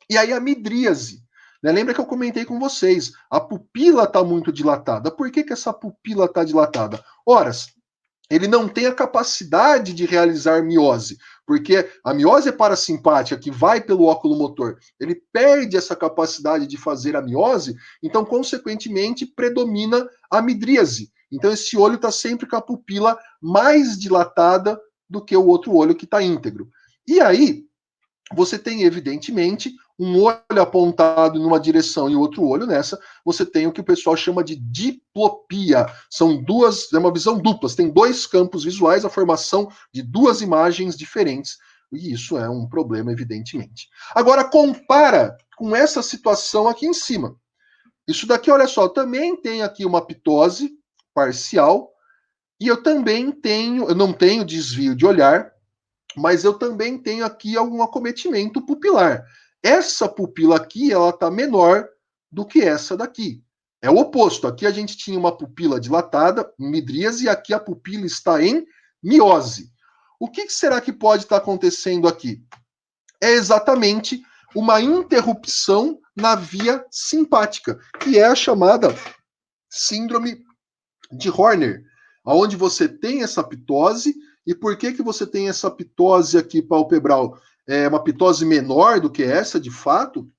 E aí a midríase. Né? Lembra que eu comentei com vocês, a pupila está muito dilatada. Por que essa pupila está dilatada? Ora, ele não tem a capacidade de realizar miose, porque a miose é parasimpática, que vai pelo óculo motor. Ele perde essa capacidade de fazer a miose, então, consequentemente, predomina a midríase. Então, esse olho está sempre com a pupila mais dilatada do que o outro olho que está íntegro. E aí, você tem, evidentemente, um olho apontado numa direção e outro olho nessa, você tem o que o pessoal chama de diplopia. São duas, é uma visão dupla, tem dois campos visuais, a formação de duas imagens diferentes, e isso é um problema, evidentemente. Agora, compara com essa situação aqui em cima. Isso daqui, olha só, também tem aqui uma ptose parcial, e eu não tenho desvio de olhar, mas eu também tenho aqui algum acometimento pupilar. Essa pupila aqui, ela está menor do que essa daqui. É o oposto. Aqui a gente tinha uma pupila dilatada, midríase, e aqui a pupila está em miose. O que será que pode estar acontecendo aqui? É exatamente uma interrupção na via simpática, que é a chamada síndrome de Horner, onde você tem essa ptose. E por que você tem essa ptose aqui palpebral? É uma ptose menor do que essa, de fato,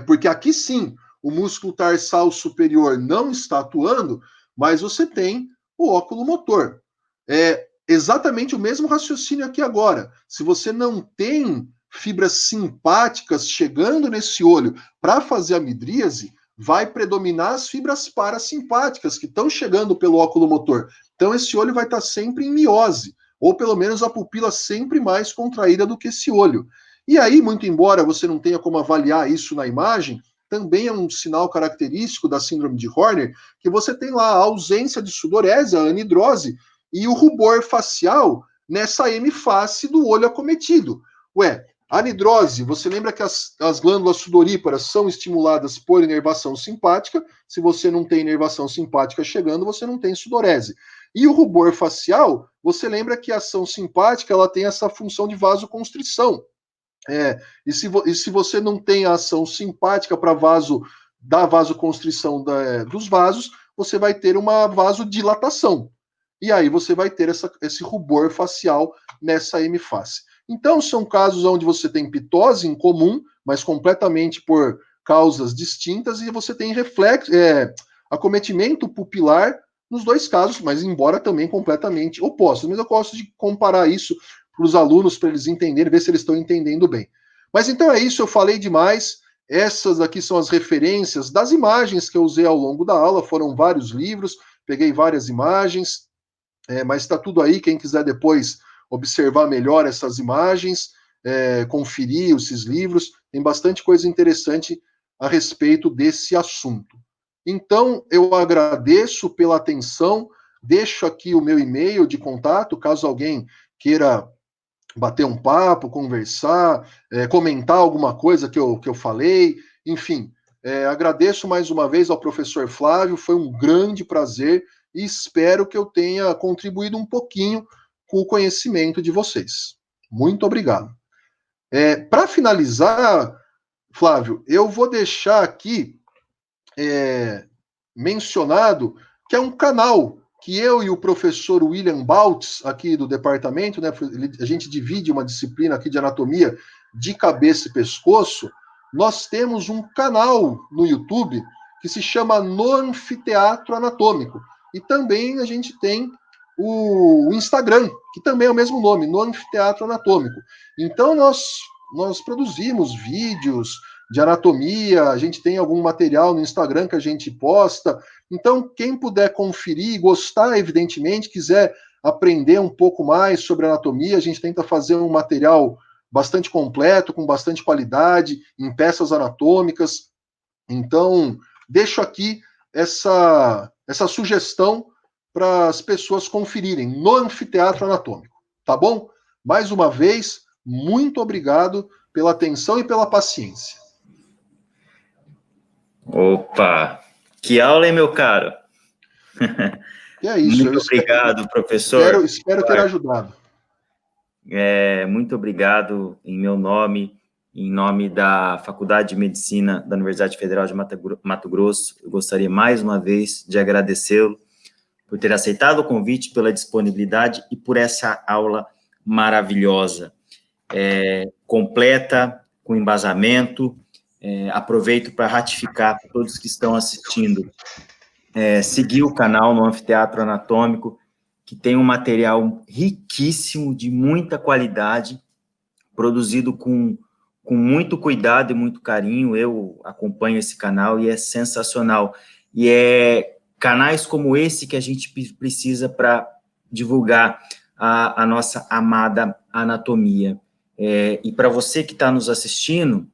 porque aqui sim o músculo tarsal superior não está atuando, mas você tem o óculo motor. É exatamente o mesmo raciocínio aqui agora. Se você não tem fibras simpáticas chegando nesse olho para fazer a midríase, vai predominar as fibras parasimpáticas que estão chegando pelo óculo motor. Então esse olho vai estar sempre em miose, ou pelo menos a pupila sempre mais contraída do que esse olho. E aí, muito embora você não tenha como avaliar isso na imagem, também é um sinal característico da síndrome de Horner que você tem lá a ausência de sudorese, a anidrose, e o rubor facial nessa hemiface do olho acometido. Ué, a anidrose, você lembra que as glândulas sudoríparas são estimuladas por inervação simpática. Se você não tem inervação simpática chegando, você não tem sudorese. E o rubor facial, você lembra que a ação simpática ela tem essa função de vasoconstrição. E se você não tem a ação simpática para dar vasoconstrição dos vasos, você vai ter uma vasodilatação. E aí você vai ter esse rubor facial nessa hemiface. Então, são casos onde você tem pitose em comum, mas completamente por causas distintas, e você tem acometimento pupilar nos dois casos, mas embora também completamente opostos. Mas eu gosto de comparar isso para os alunos, para eles entenderem, ver se eles estão entendendo bem. Mas então é isso, eu falei demais. Essas aqui são as referências das imagens que eu usei ao longo da aula, foram vários livros, peguei várias imagens, mas está tudo aí, quem quiser depois observar melhor essas imagens, conferir esses livros, tem bastante coisa interessante a respeito desse assunto. Então, eu agradeço pela atenção, deixo aqui o meu e-mail de contato, caso alguém queira bater um papo, conversar, comentar alguma coisa que eu falei, enfim. Agradeço mais uma vez ao professor Flávio, foi um grande prazer e espero que eu tenha contribuído um pouquinho com o conhecimento de vocês. Muito obrigado. Para finalizar, Flávio, eu vou deixar aqui mencionado que é um canal que eu e o professor William Baltz, aqui do departamento, né, a gente divide uma disciplina aqui de anatomia de cabeça e pescoço, nós temos um canal no YouTube que se chama No Anfiteatro Anatômico. E também a gente tem o Instagram, que também é o mesmo nome, no Anfiteatro Anatômico. Então, nós produzimos vídeos de anatomia, a gente tem algum material no Instagram que a gente posta. Então, quem puder conferir, gostar, evidentemente, quiser aprender um pouco mais sobre anatomia, a gente tenta fazer um material bastante completo, com bastante qualidade, em peças anatômicas. Então, deixo aqui essa sugestão para as pessoas conferirem no Anfiteatro Anatômico, tá bom? Mais uma vez, muito obrigado pela atenção e pela paciência. Opa, que aula, hein, meu caro? E é isso, Muito obrigado, professor. espero ter ajudado. Muito obrigado em meu nome, em nome da Faculdade de Medicina da Universidade Federal de Mato Grosso. Eu gostaria mais uma vez de agradecê-lo por ter aceitado o convite, pela disponibilidade e por essa aula maravilhosa, completa, com embasamento. Aproveito para ratificar para todos que estão assistindo, seguir o canal no Anfiteatro Anatômico, que tem um material riquíssimo, de muita qualidade, produzido com muito cuidado e muito carinho. Eu acompanho esse canal e é sensacional. E é canais como esse que a gente precisa para divulgar a nossa amada anatomia. E para você que está nos assistindo,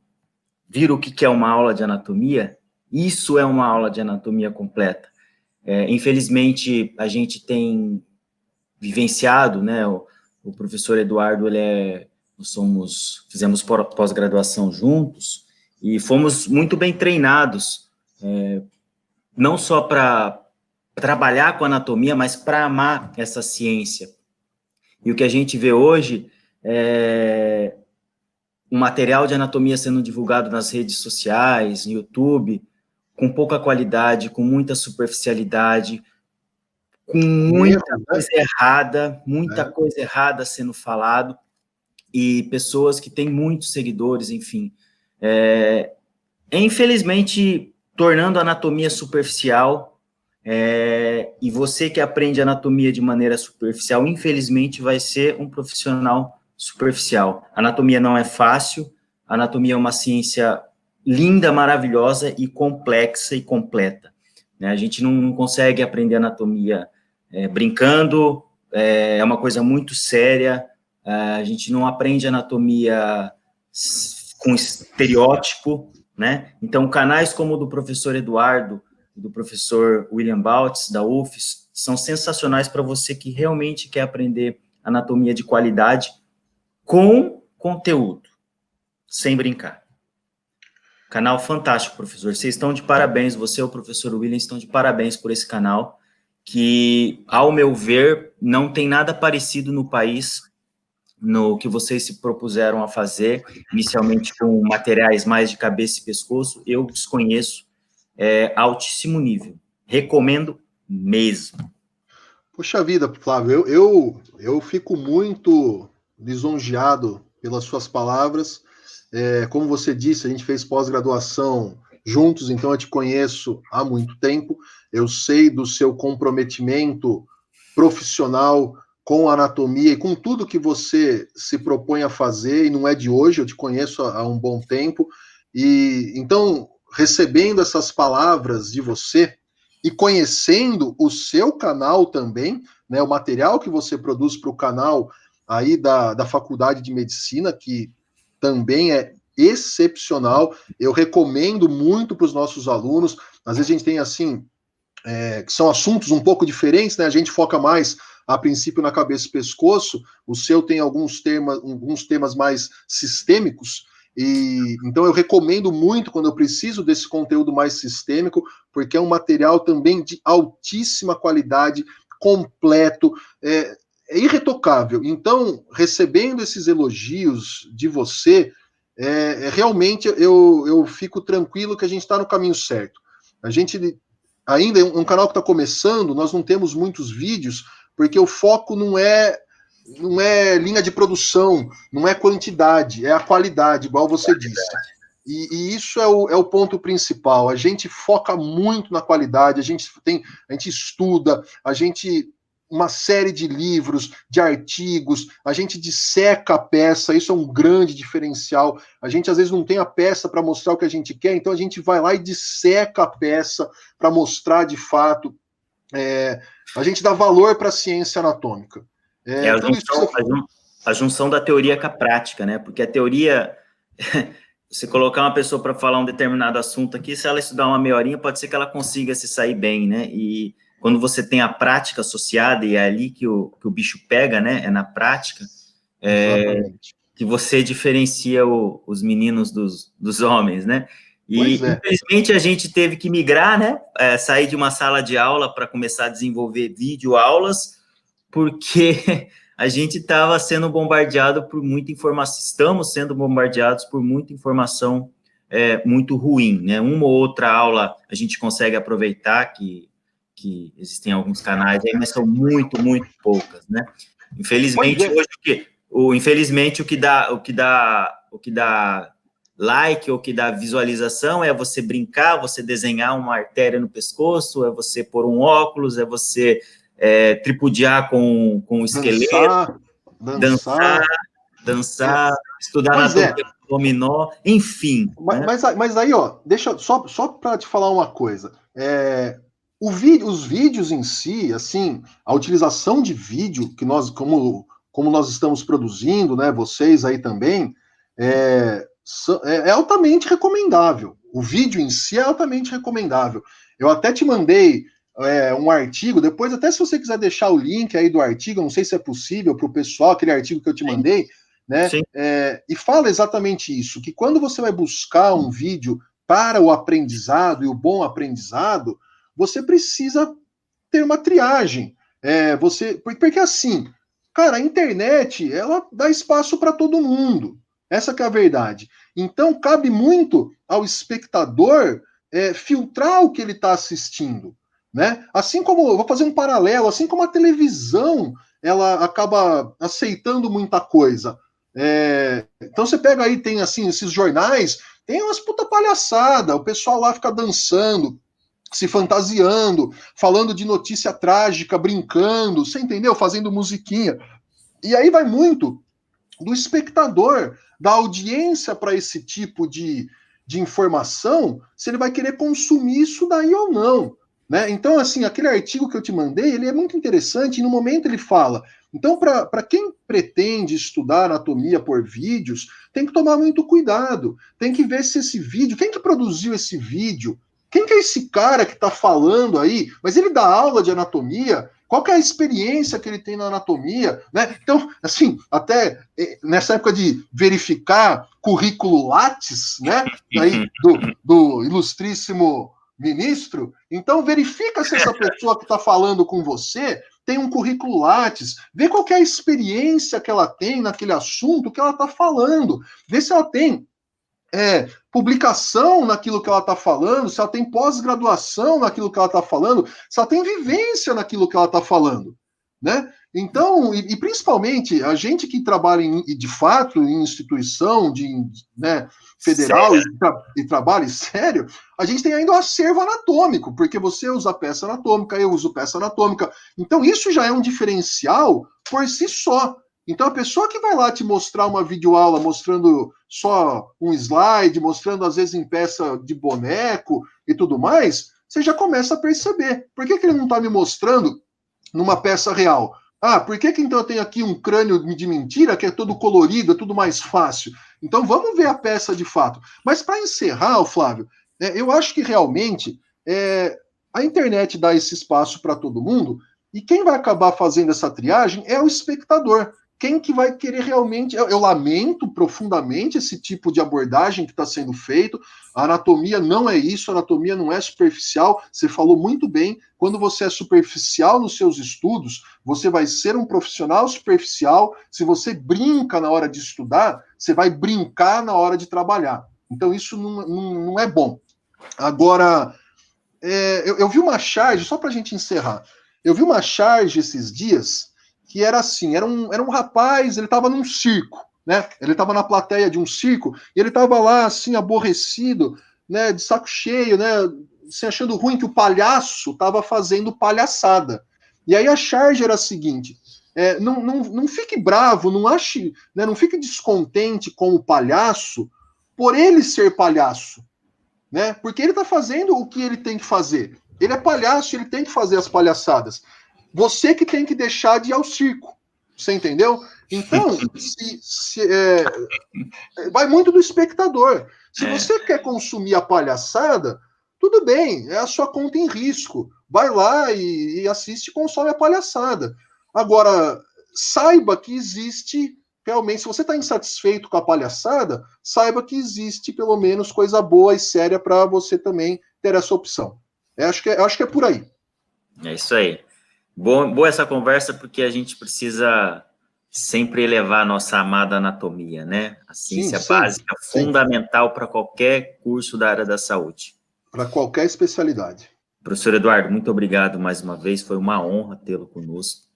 viram o que é uma aula de anatomia? Isso é uma aula de anatomia completa. Infelizmente, a gente tem vivenciado, né, o professor Eduardo, fizemos pós-graduação juntos, e fomos muito bem treinados, não só para trabalhar com anatomia, mas para amar essa ciência. E o que a gente vê hoje é um material de anatomia sendo divulgado nas redes sociais, no YouTube, com pouca qualidade, com muita superficialidade, com muita coisa errada sendo falado, e pessoas que têm muitos seguidores, enfim. Infelizmente, tornando a anatomia superficial, e você que aprende anatomia de maneira superficial, infelizmente, vai ser um profissional superficial. Anatomia não é fácil, anatomia é uma ciência linda, maravilhosa e complexa e completa. A gente não consegue aprender anatomia brincando, é uma coisa muito séria, a gente não aprende anatomia com estereótipo, né? Então, canais como o do professor Eduardo, do professor William Baltz, da UFES, são sensacionais para você que realmente quer aprender anatomia de qualidade com conteúdo, sem brincar. Canal fantástico, professor. Vocês estão de parabéns, você e o professor William estão de parabéns por esse canal, que, ao meu ver, não tem nada parecido no país no que vocês se propuseram a fazer, inicialmente com materiais mais de cabeça e pescoço. Eu desconheço, altíssimo nível. Recomendo mesmo. Poxa vida, Flávio, eu fico muito lisonjeado pelas suas palavras. Como você disse, a gente fez pós-graduação juntos, então eu te conheço há muito tempo. Eu sei do seu comprometimento profissional com a anatomia e com tudo que você se propõe a fazer, e não é de hoje, eu te conheço há um bom tempo. E então, recebendo essas palavras de você e conhecendo o seu canal também, né, o material que você produz para o canal aí da Faculdade de Medicina, que também é excepcional, eu recomendo muito para os nossos alunos. Às vezes a gente tem assim, que são assuntos um pouco diferentes, né? A gente foca mais a princípio na cabeça e pescoço, o seu tem alguns temas mais sistêmicos, e então eu recomendo muito quando eu preciso desse conteúdo mais sistêmico, porque é um material também de altíssima qualidade, completo, é irretocável. Então, recebendo esses elogios de você, realmente eu fico tranquilo que a gente está no caminho certo. A gente ainda é um canal que está começando, nós não temos muitos vídeos, porque o foco não é linha de produção, não é quantidade, é a qualidade, igual você disse. E isso é o ponto principal. A gente foca muito na qualidade, a gente estuda, a gente uma série de livros, de artigos, a gente disseca a peça, isso é um grande diferencial. A gente às vezes não tem a peça para mostrar o que a gente quer, então a gente vai lá e disseca a peça para mostrar de fato. A gente dá valor para a ciência anatômica. É Tudo isso que você... a junção da teoria com a prática, né? Porque a teoria, você colocar uma pessoa para falar um determinado assunto aqui, se ela estudar uma meia horinha, pode ser que ela consiga se sair bem, né? E quando você tem a prática associada, e é ali que o bicho pega, né? É na prática, que você diferencia os meninos dos homens, né? E, infelizmente, a gente teve que migrar, né? Sair de uma sala de aula para começar a desenvolver videoaulas, porque a gente estava sendo bombardeado por muita informação, estamos sendo bombardeados por muita informação muito ruim, né? Uma ou outra aula a gente consegue aproveitar, que existem alguns canais aí, mas são muito poucas, né? Infelizmente, hoje, o que dá like ou que dá visualização é você brincar, você desenhar uma artéria no pescoço, é você pôr um óculos, é você tripudiar com o esqueleto, dançar, estudar anatomia do dominó, enfim. Mas aí, ó, deixa só para te falar uma coisa. Os vídeos em si, assim, a utilização de vídeo que nós, como nós estamos produzindo, né, vocês aí também, é altamente recomendável. O vídeo em si é altamente recomendável. Eu até te mandei um artigo, depois até se você quiser deixar o link aí do artigo, não sei se é possível para o pessoal, aquele artigo que eu te mandei, né? E fala exatamente isso, que quando você vai buscar um vídeo para o aprendizado e o bom aprendizado, você precisa ter uma triagem. Porque assim, cara, a internet, ela dá espaço para todo mundo. Essa que é a verdade. Então, cabe muito ao espectador filtrar o que ele está assistindo. Né? Assim como, eu vou fazer um paralelo, assim como a televisão, ela acaba aceitando muita coisa. Então você pega aí, tem assim, esses jornais, tem umas puta palhaçada, o pessoal lá fica dançando, se fantasiando, falando de notícia trágica, brincando, você entendeu? Fazendo musiquinha. E aí vai muito do espectador, da audiência para esse tipo de informação, se ele vai querer consumir isso daí ou não. Né? Então, assim, aquele artigo que eu te mandei, ele é muito interessante, e no momento ele fala. Então, para quem pretende estudar anatomia por vídeos, tem que tomar muito cuidado. Tem que ver se esse vídeo, quem que produziu esse vídeo? Quem que é esse cara que está falando aí? Mas ele dá aula de anatomia? Qual que é a experiência que ele tem na anatomia? Né? Então, assim, até nessa época de verificar currículo Lattes, né? Daí, do ilustríssimo ministro, então verifica se essa pessoa que está falando com você tem um currículo Lattes, vê qual que é a experiência que ela tem naquele assunto que ela está falando, vê se ela tem publicação naquilo que ela está falando, se ela tem pós-graduação naquilo que ela está falando, se ela tem vivência naquilo que ela está falando, né? Então, e principalmente a gente que trabalha de fato em instituição né, federal e trabalha sério, a gente tem ainda o acervo anatômico, porque você usa peça anatômica, eu uso peça anatômica. Então, isso já é um diferencial por si só. Então, a pessoa que vai lá te mostrar uma videoaula mostrando só um slide, mostrando às vezes em peça de boneco e tudo mais, você já começa a perceber. Por que ele não está me mostrando numa peça real? Por que então eu tenho aqui um crânio de mentira que é todo colorido, é tudo mais fácil? Então vamos ver a peça de fato. Mas para encerrar, Flávio, eu acho que realmente a internet dá esse espaço para todo mundo e quem vai acabar fazendo essa triagem é o espectador. Quem que vai querer realmente... Eu lamento profundamente esse tipo de abordagem que está sendo feito. A anatomia não é isso, a anatomia não é superficial. Você falou muito bem, quando você é superficial nos seus estudos, você vai ser um profissional superficial. Se você brinca na hora de estudar, você vai brincar na hora de trabalhar. Então isso não é bom. Agora, eu vi uma charge, só para a gente encerrar, eu vi uma charge esses dias que era assim, era um rapaz, ele estava num circo, né? Ele estava na plateia de um circo, e ele estava lá, assim, aborrecido, né, de saco cheio, né, se achando ruim que o palhaço estava fazendo palhaçada. E aí a charge era a seguinte: não fique bravo, não ache, né, não fique descontente com o palhaço por ele ser palhaço, né? Porque ele está fazendo o que ele tem que fazer. Ele é palhaço, ele tem que fazer as palhaçadas. Você que tem que deixar de ir ao circo. Você entendeu? Então, vai muito do espectador. Se você quer consumir a palhaçada, tudo bem, é a sua conta em risco. Vai lá e assiste e consome a palhaçada. Agora, saiba que existe, realmente, se você está insatisfeito com a palhaçada, saiba que existe pelo menos coisa boa e séria para você também ter essa opção. Acho que é por aí. É isso aí. Boa essa conversa, porque a gente precisa sempre elevar a nossa amada anatomia, né? A ciência básica, fundamental para qualquer curso da área da saúde. Para qualquer especialidade. Professor Eduardo, muito obrigado mais uma vez, foi uma honra tê-lo conosco.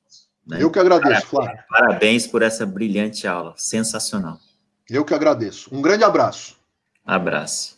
Né? Eu que agradeço, Flávio. Parabéns por essa brilhante aula, sensacional. Eu que agradeço. Um grande abraço. Abraço.